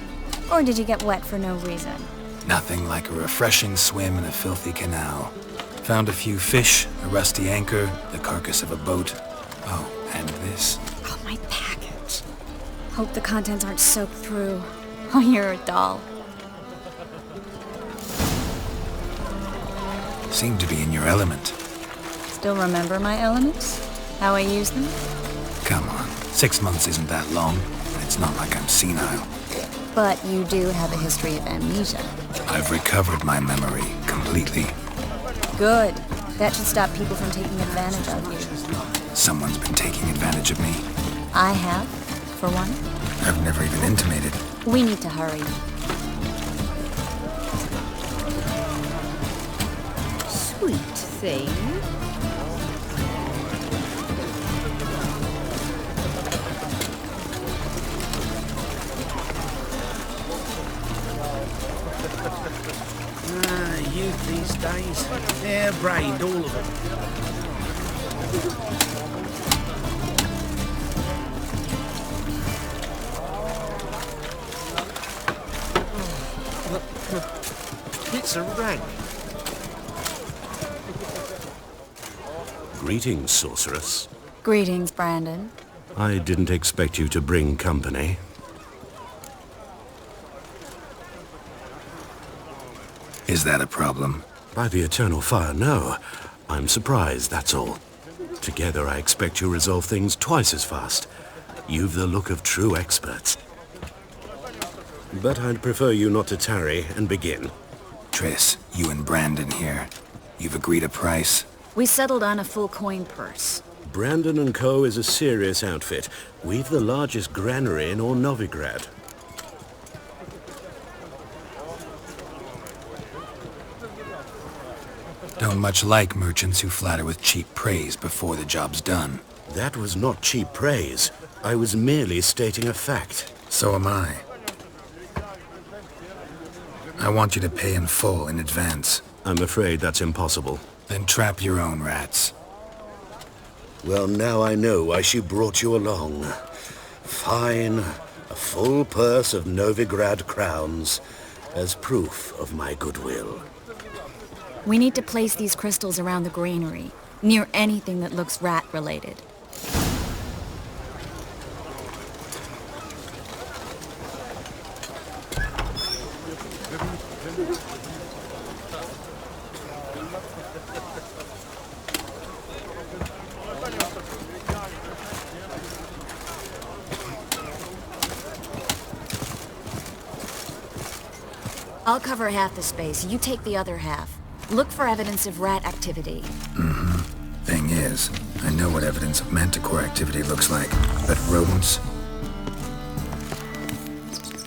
Or did you get wet for no reason? Nothing like a refreshing swim in a filthy canal. Found a few fish, a rusty anchor, the carcass of a boat. Oh, and this. Oh, my package. Hope the contents aren't soaked through. Oh, you're a doll. Seem to be in your element. Still remember my elements? How I use them? Come on, 6 months isn't that long. It's not like I'm senile. But you do have a history of amnesia. I've recovered my memory completely. Good. That should stop people from taking advantage of you. Someone's been taking advantage of me. I have, for one. I've never even intimated. We need to hurry. Sweet thing. Youth these days. Hair-brained, all of them. It's a rag. Greetings, sorceress. Greetings, Brandon. I didn't expect you to bring company. Is that a problem? By the eternal fire, no. I'm surprised, that's all. Together, I expect you resolve things twice as fast. You've the look of true experts. But I'd prefer you not to tarry and begin. Triss, you and Brandon here. You've agreed a price? We settled on a full coin purse. Brandon & Co. is a serious outfit. We've the largest granary in all Novigrad. Don't much like merchants who flatter with cheap praise before the job's done. That was not cheap praise. I was merely stating a fact. So am I. I want you to pay in full in advance. I'm afraid that's impossible. Then trap your own rats. Well, now I know why she brought you along. Fine. A full purse of Novigrad crowns as proof of my goodwill. We need to place these crystals around the granary, near anything that looks rat-related. I'll cover half the space, you take the other half. Look for evidence of rat activity. Thing is, I know what evidence of manticore activity looks like, but rodents?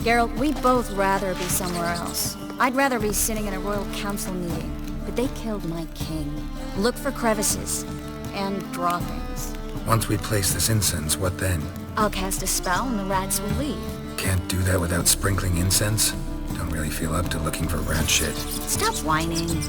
Geralt, we'd both rather be somewhere else. I'd rather be sitting in a royal council meeting, but they killed my king. Look for crevices, and draw things. Once we place this incense, what then? I'll cast a spell and the rats will leave. Can't do that without sprinkling incense? Don't really feel up to looking for rat shit. Stop whining.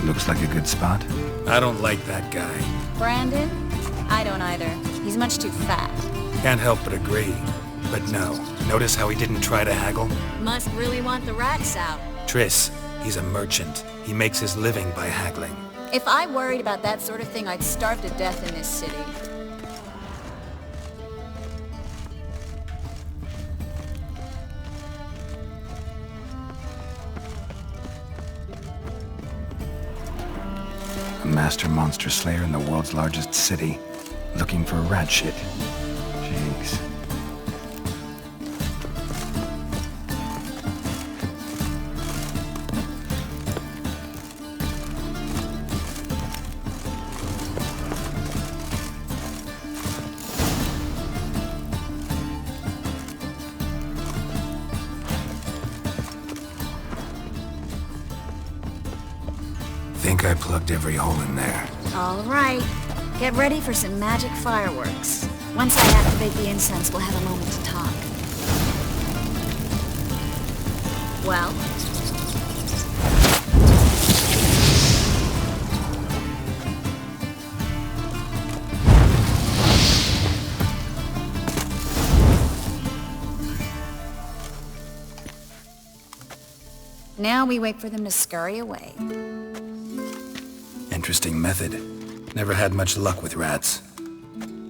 Looks like a good spot. I don't like that guy. Brandon? I don't either. He's much too fat. Can't help but agree. But no. Notice how he didn't try to haggle? Must really want the rats out. Triss, he's a merchant. He makes his living by haggling. If I worried about that sort of thing, I'd starve to death in this city. A master monster slayer in the world's largest city, looking for rat shit. Jeez. Think I plugged every hole in there. All right. Get ready for some magic fireworks. Once I activate the incense, we'll have a moment to talk. Well? Now we wait for them to scurry away. Interesting method. Never had much luck with rats.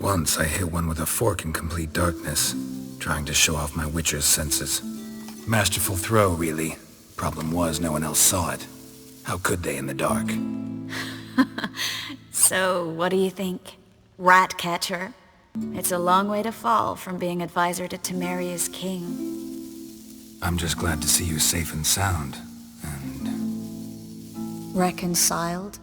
Once I hit one with a fork in complete darkness, trying to show off my witcher's senses. Masterful throw, really. Problem was, no one else saw it. How could they in the dark? So, what do you think? Rat catcher? It's a long way to fall from being advisor to Temeria's king. I'm just glad to see you safe and sound, and... Reconciled?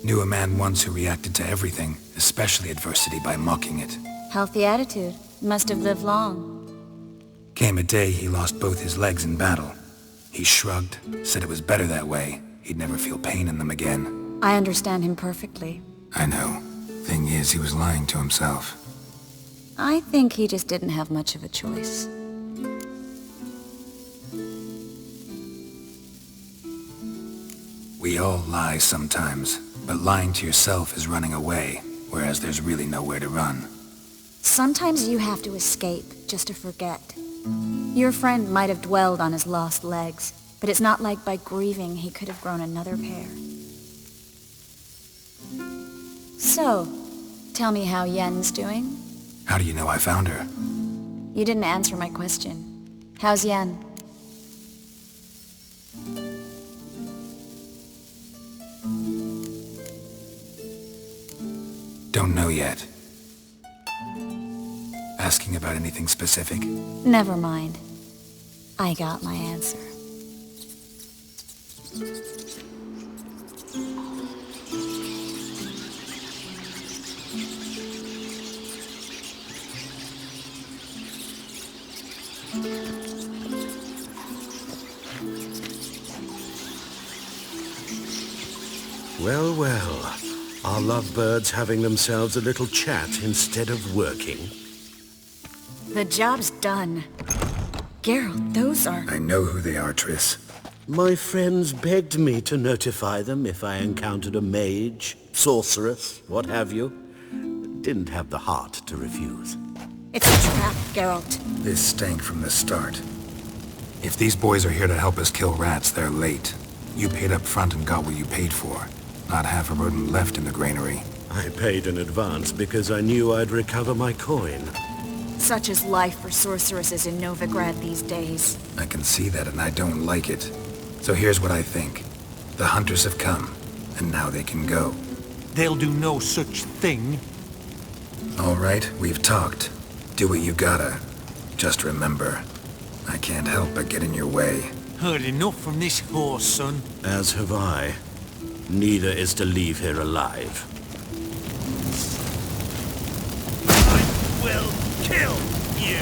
Knew a man once who reacted to everything, especially adversity, by mocking it. Healthy attitude. Must have lived long. Came a day he lost both his legs in battle. He shrugged, said it was better that way. He'd never feel pain in them again. I understand him perfectly. I know. Thing is, he was lying to himself. I think he just didn't have much of a choice. We all lie sometimes, but lying to yourself is running away, whereas there's really nowhere to run. Sometimes you have to escape, just to forget. Your friend might have dwelled on his lost legs, but it's not like by grieving he could have grown another pair. So, tell me how Yen's doing? How do you know I found her? You didn't answer my question. How's Yen? Don't know yet. Asking about anything specific? Never mind. I got my answer. Well, well. Are lovebirds having themselves a little chat instead of working? The job's done. Geralt, those are... I know who they are, Triss. My friends begged me to notify them if I encountered a mage, sorceress, what have you. Didn't have the heart to refuse. It's a trap, Geralt. This stank from the start. If these boys are here to help us kill rats, they're late. You paid up front and got what you paid for. Not half a rodent left in the granary. I paid in advance because I knew I'd recover my coin. Such is life for sorceresses in Novigrad these days. I can see that, and I don't like it. So here's what I think. The hunters have come, and now they can go. They'll do no such thing. All right, we've talked. Do what you gotta. Just remember, I can't help but get in your way. Heard enough from this horse, son. As have I. Neither is to leave here alive. I will kill you!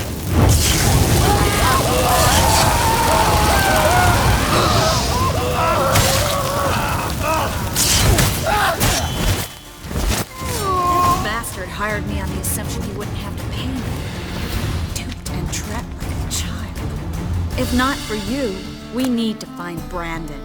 Bastard hired me on the assumption he wouldn't have to pay me. Duped and trapped like a child. If not for you, we need to find Brandon.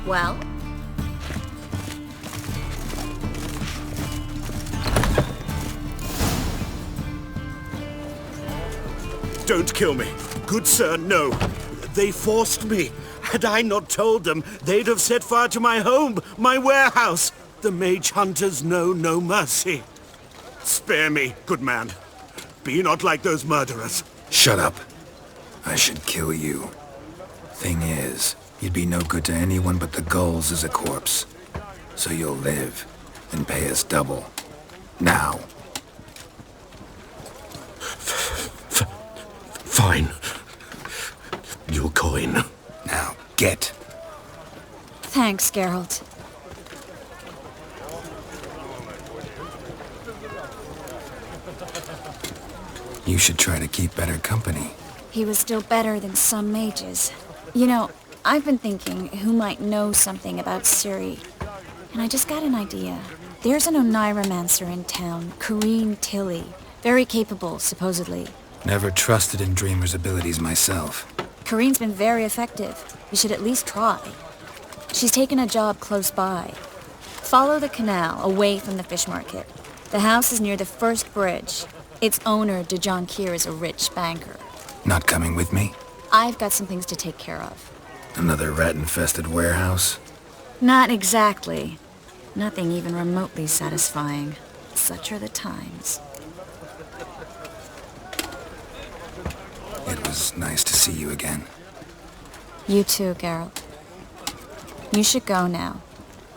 Well? Don't kill me. Good sir, no. They forced me. Had I not told them, they'd have set fire to my home, my warehouse. The mage hunters know no mercy. Spare me, good man. Be not like those murderers. Shut up. I should kill you. Thing is, you'd be no good to anyone but the gulls as a corpse. So you'll live and pay us double. Now. Fine. Your coin. Now, get. Thanks, Geralt. You should try to keep better company. He was still better than some mages. You know, I've been thinking who might know something about Ciri. And I just got an idea. There's an Oneiromancer in town, Corrine Tilly. Very capable, supposedly. Never trusted in Dreamer's abilities myself. Corrine's been very effective. You should at least try. She's taken a job close by. Follow the canal, away from the fish market. The house is near the first bridge. Its owner, Dejon Kier, is a rich banker. Not coming with me? I've got some things to take care of. Another rat-infested warehouse? Not exactly. Nothing even remotely satisfying. Such are the times. It was nice to see you again. You too, Geralt. You should go now,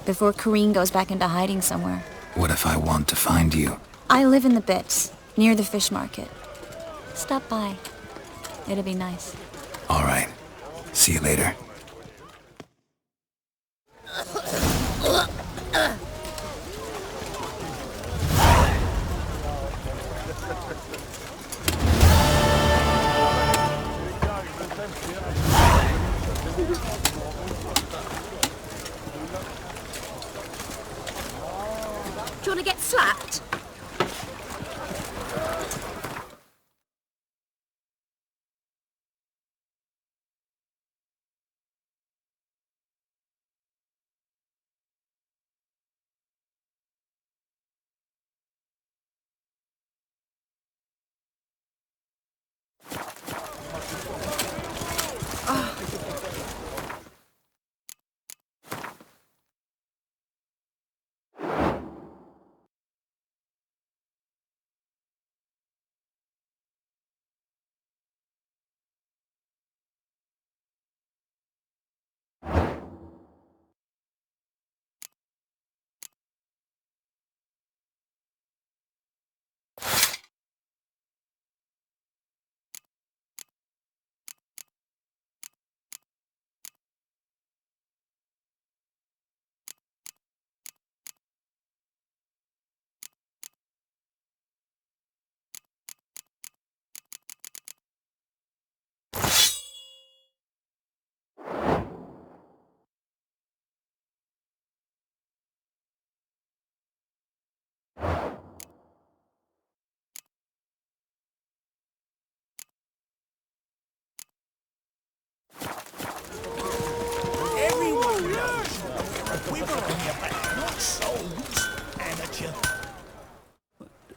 before Corrine goes back into hiding somewhere. What if I want to find you? I live in the Bits, near the fish market. Stop by. It'll be nice. All right. See you later. Do you want to get slapped?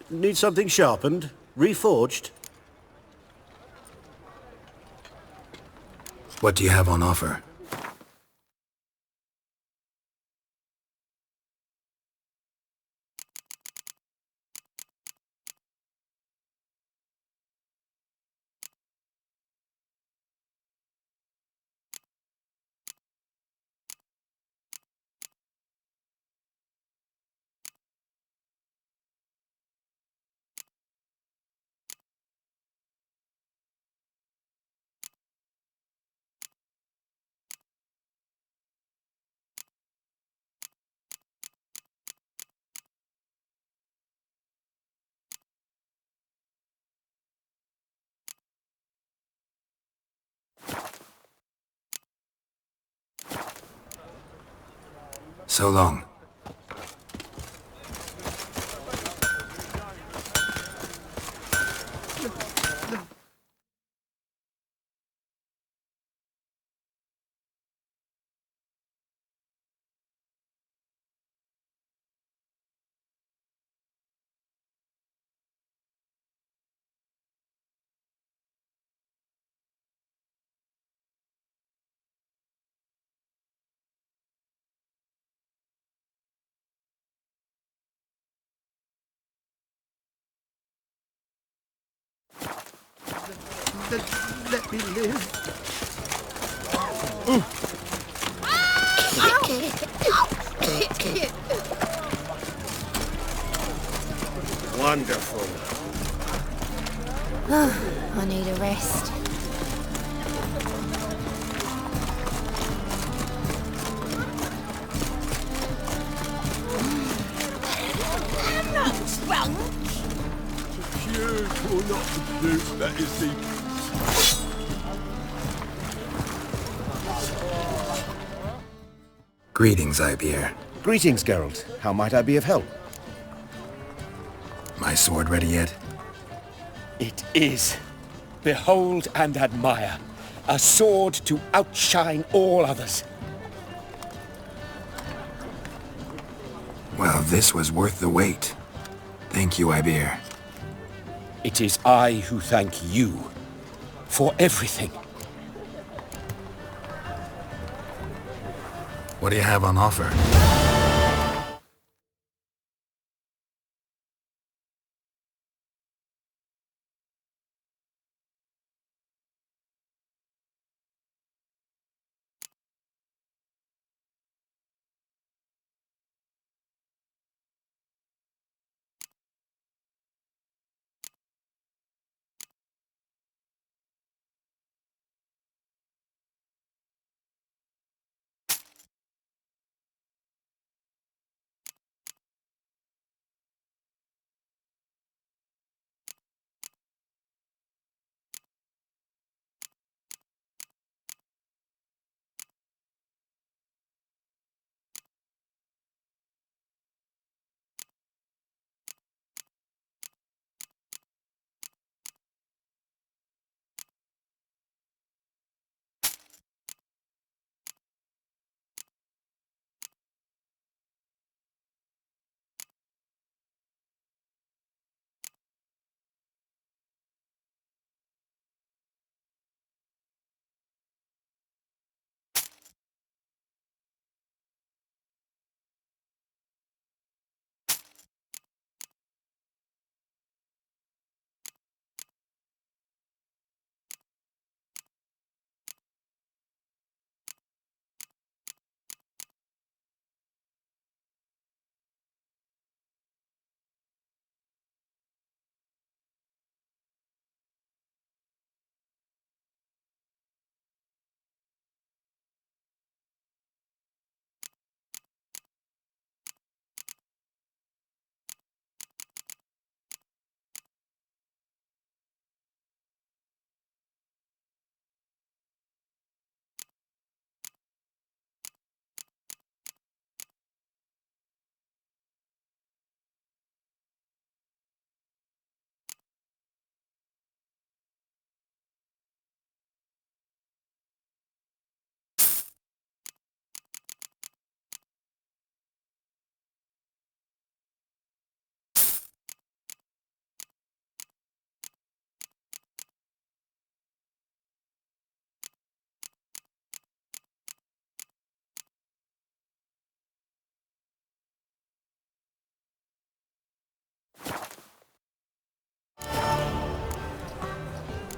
Need something sharpened? Reforged? What do you have on offer? So long. Let me live. Wonderful. I need a rest. I'm not drunk. Puke or not to puke, that is the... Greetings, Ibeer. Greetings, Geralt. How might I be of help? My sword ready yet? It is. Behold and admire. A sword to outshine all others. Well, this was worth the wait. Thank you, Ibeer. It is I who thank you for everything. What do you have on offer?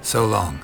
So long.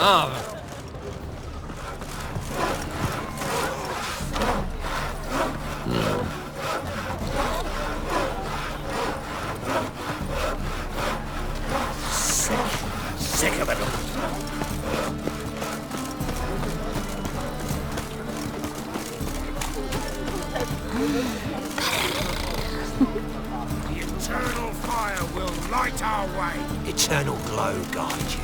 Ah. Sick of it all. The eternal fire will light our way. Eternal glow guide you.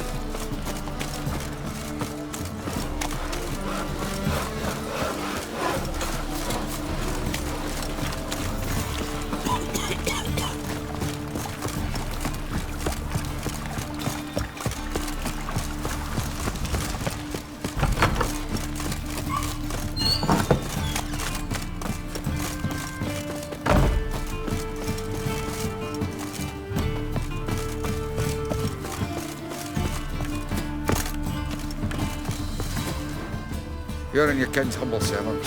You're in your king's humble servant.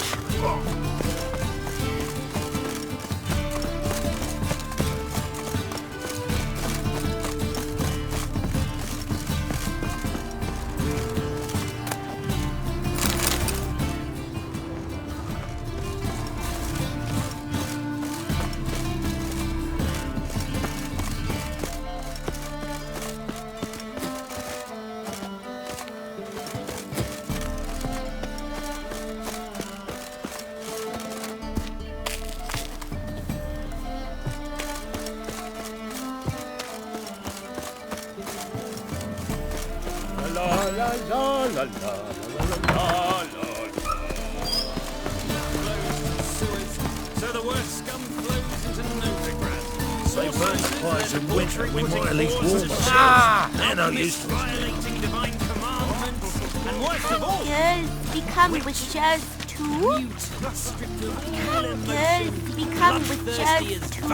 So the worst scum flows into Novigrad. They burn supplies in winter, we might at least warm ourselves. Ah! They're no use to us. Violating divine commandments, and worst of all, Girls become witches too. Can girls become witches too?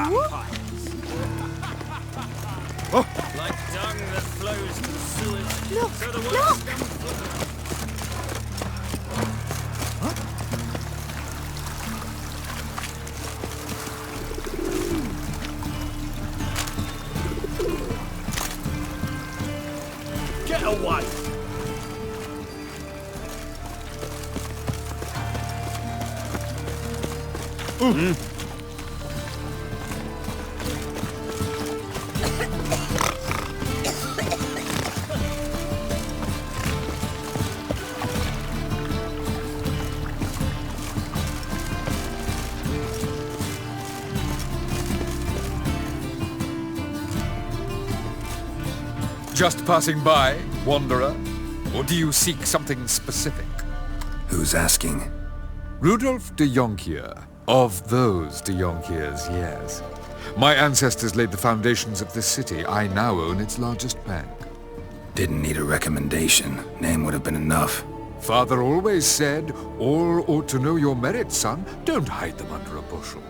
like dung that flows to the sewers. Look, So the look! worst scum flows. Get away! Just passing by, wanderer? Or do you seek something specific? Who's asking? Rudolf de Jonkier. Of those de Jonkiers, yes. My ancestors laid the foundations of this city. I now own its largest bank. Didn't need a recommendation. Name would have been enough. Father always said, all ought to know your merits, son. Don't hide them under a bushel.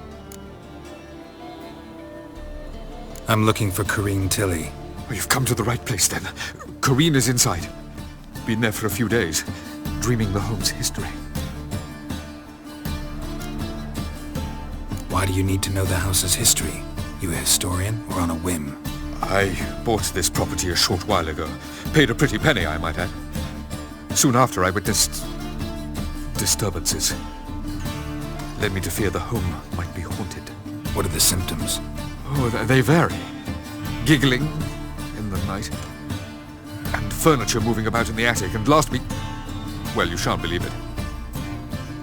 I'm looking for Corrine Tilly. You've come to the right place, then. Corrine is inside. Been there for a few days, dreaming the home's history. Why do you need to know the house's history? You a historian or on a whim? I bought this property a short while ago. Paid a pretty penny, I might add. Soon after, I witnessed disturbances. Led me to fear the home might be haunted. What are the symptoms? Oh, they vary. Giggling in the night, and furniture moving about in the attic, and last week... well, you shan't believe it.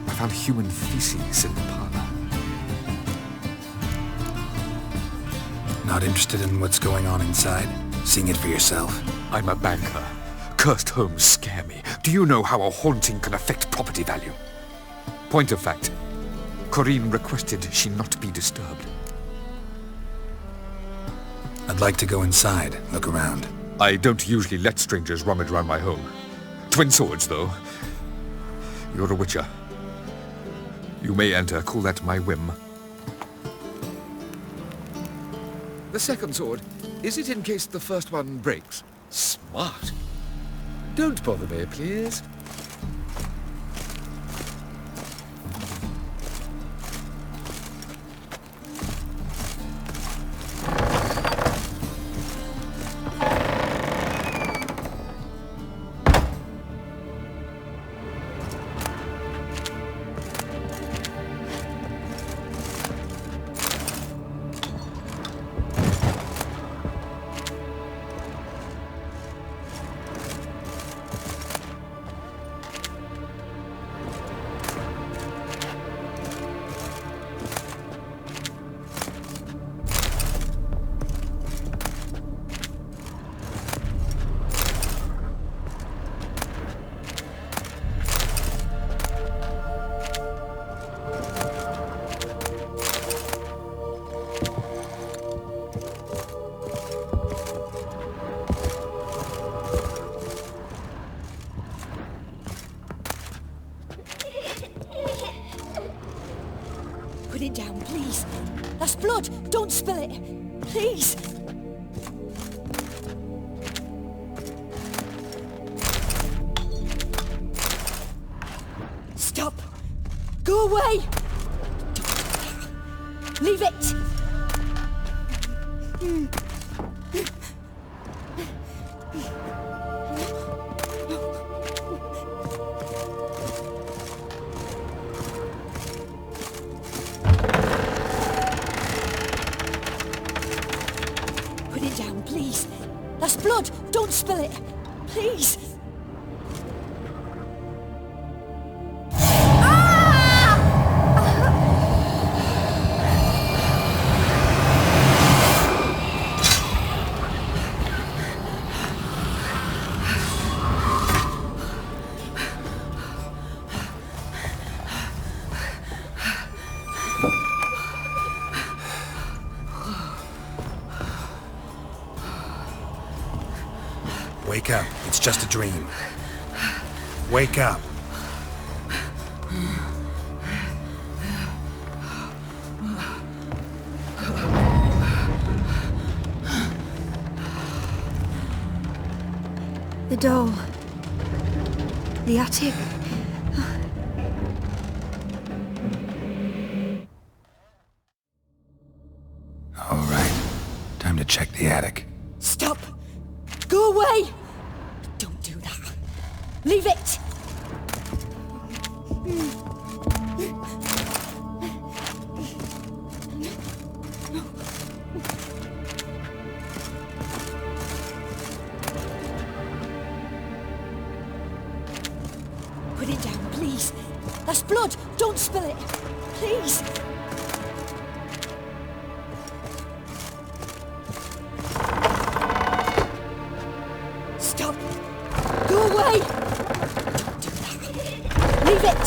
I found human feces in the parlor. Not interested in what's going on inside? Seeing it for yourself? I'm a banker. Cursed homes scare me. Do you know how a haunting can affect property value? Point of fact, Corrine requested she not be disturbed. I'd like to go inside, look around. I don't usually let strangers rummage around my home. Twin swords, though. You're a witcher. You may enter, call that my whim. The second sword, is it in case the first one breaks? Smart. Don't bother me, please. Put it down, please. That's blood. Don't spill it. Please. Stop. Go away. Don't do that. Leave it. Put it down, please. That's blood. Don't spill it. Please. Wake up. It's just a dream. Wake up. The doll. The attic. All right. Time to check the attic. Stop. Go away. Don't do that. Leave it. Put it down, please. That's blood. Don't spill it. Please. Stop. Go away. Don't do that. Leave it.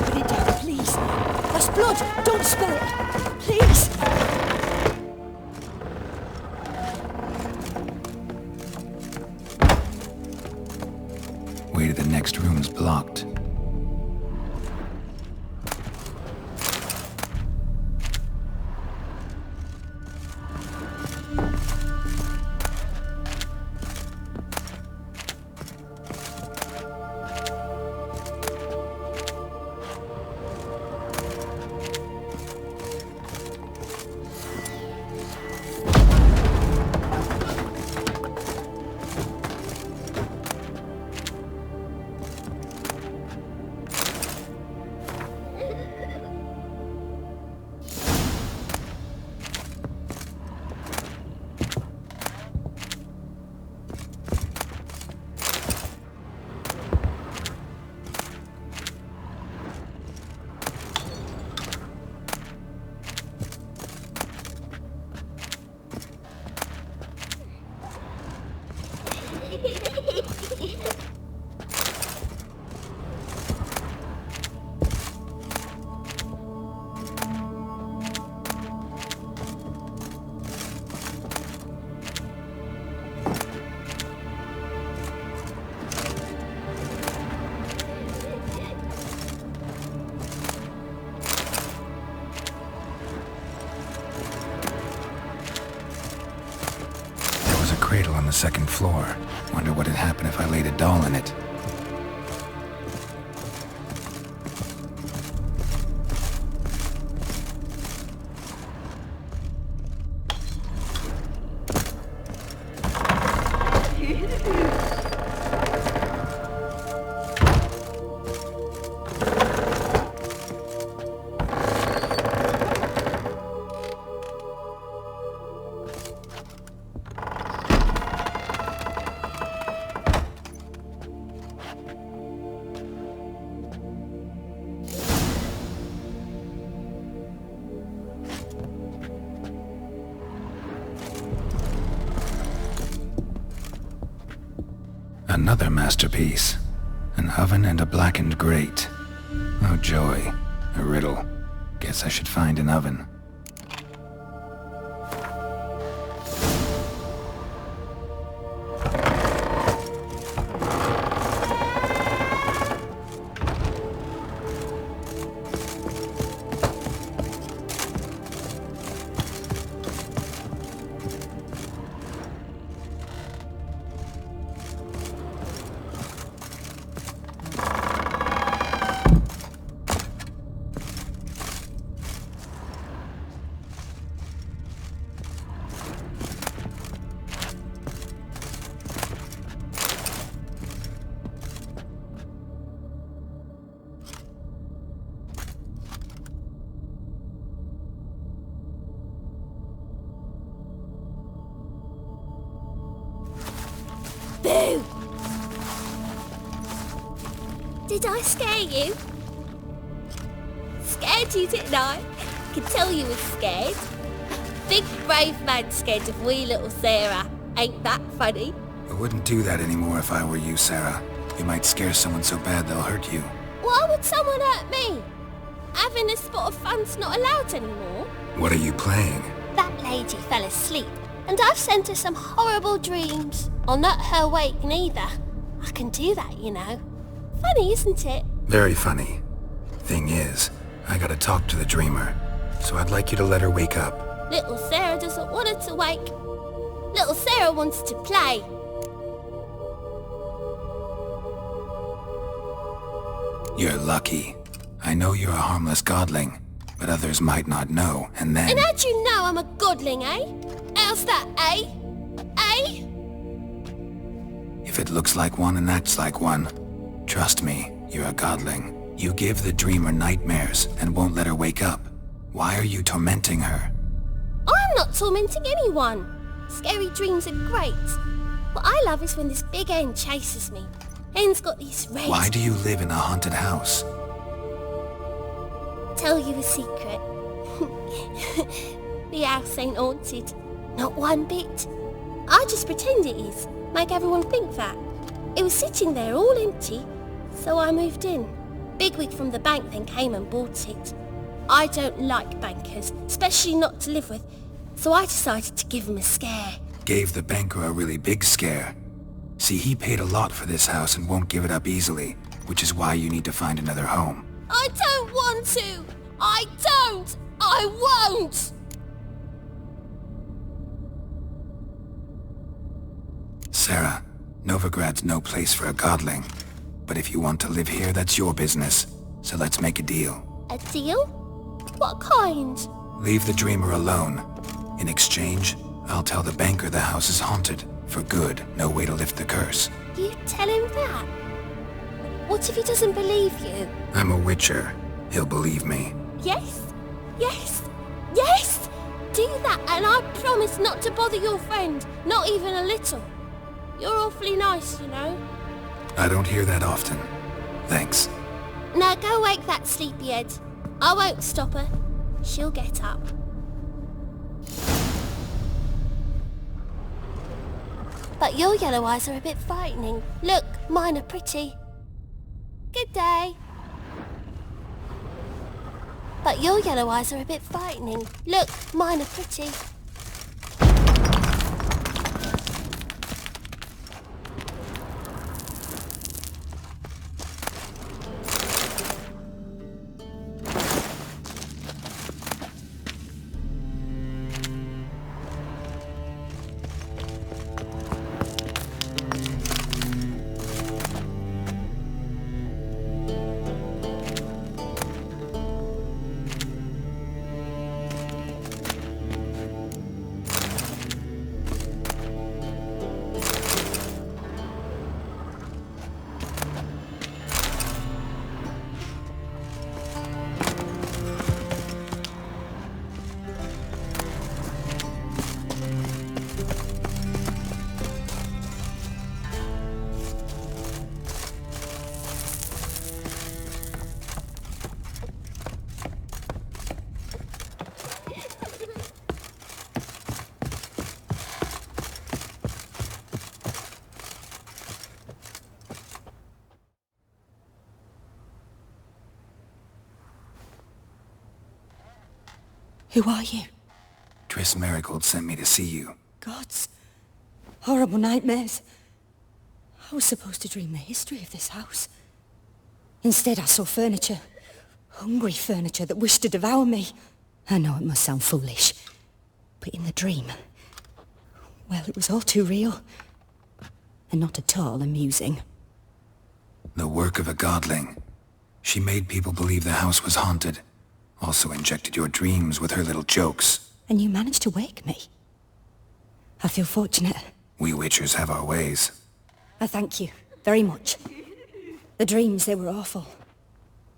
Put it down, please. That's blood. Don't spill it. Please. Way to the next room's blocked. Cradle on the second floor. Wonder what would happen if I laid a doll in it. Another masterpiece. An oven and a blackened grate. Oh joy. A riddle. Guess I should find an oven. Boo! Did I scare you? Scared you, didn't I? Can tell you was scared. Big brave man scared of wee little Sarah. Ain't that funny? I wouldn't do that anymore if I were you, Sarah. You might scare someone so bad they'll hurt you. Why would someone hurt me? Having a spot of fun's not allowed anymore. What are you playing? That lady fell asleep, and I've sent her some horrible dreams. I'll not her wake neither. I can do that, you know. Funny, isn't it? Very funny. Thing is, I gotta talk to the dreamer, so I'd like you to let her wake up. Little Sarah doesn't want her to wake. Little Sarah wants to play. You're lucky. I know you're a harmless godling, but others might not know, and then... And how'd you know I'm a godling, eh? How's that, eh? Eh? If it looks like one and acts like one, trust me, you're a godling. You give the dreamer nightmares and won't let her wake up. Why are you tormenting her? I'm not tormenting anyone. Scary dreams are great. What I love is when this big hen chases me. Hen's got these red... Why do you live in a haunted house? Tell you a secret. The house ain't haunted. Not one bit. I just pretend it is. Make everyone think that. It was sitting there all empty, so I moved in. Bigwig from the bank then came and bought it. I don't like bankers, especially not to live with, so I decided to give him a scare. Gave the banker a really big scare. See, he paid a lot for this house and won't give it up easily, which is why you need to find another home. I don't want to! I don't! I won't! Sarah, Novigrad's no place for a godling. But if you want to live here, that's your business. So let's make a deal. A deal? What kind? Leave the dreamer alone. In exchange, I'll tell the banker the house is haunted. For good, no way to lift the curse. You tell him that? What if he doesn't believe you? I'm a witcher. He'll believe me. Yes? Yes? Yes! Do that and I promise not to bother your friend. Not even a little. You're awfully nice, you know. I don't hear that often. Thanks. Now go wake that sleepyhead. I won't stop her. She'll get up. But your yellow eyes are a bit frightening. Look, mine are pretty. Good day. But your yellow eyes are a bit frightening. Look, mine are pretty. Who are you? Triss Marigold sent me to see you. Gods. Horrible nightmares. I was supposed to dream the history of this house. Instead, I saw furniture. Hungry furniture that wished to devour me. I know it must sound foolish, but in the dream, well, it was all too real. And not at all amusing. The work of a godling. She made people believe the house was haunted. Also injected your dreams with her little jokes. And you managed to wake me. I feel fortunate. We Witchers have our ways. I thank you very much. The dreams, they were awful.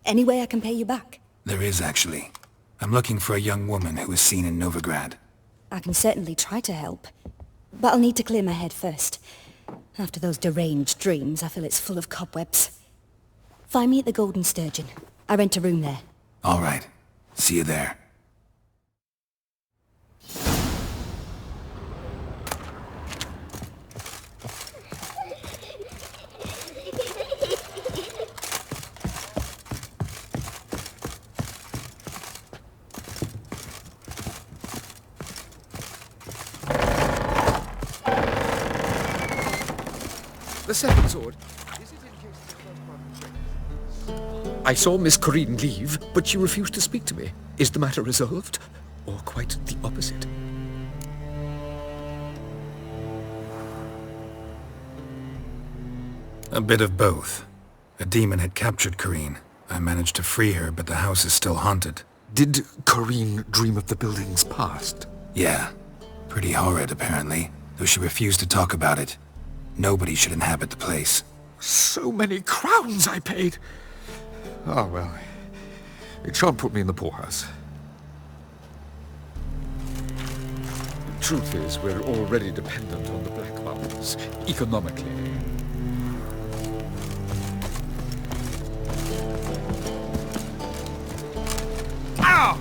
Any way I can pay you back? There is, actually. I'm looking for a young woman who was seen in Novigrad. I can certainly try to help. But I'll need to clear my head first. After those deranged dreams, I feel it's full of cobwebs. Find me at the Golden Sturgeon. I rent a room there. All right. See you there. The second sword. I saw Miss Corinne leave, but she refused to speak to me. Is the matter resolved? Or quite the opposite? A bit of both. A demon had captured Corinne. I managed to free her, but the house is still haunted. Did Corinne dream of the building's past? Yeah. Pretty horrid, apparently, though she refused to talk about it. Nobody should inhabit the place. So many crowns I paid! Oh, well, it shan't put me in the poorhouse. The truth is, we're already dependent on the Black Mountains, economically. Ow!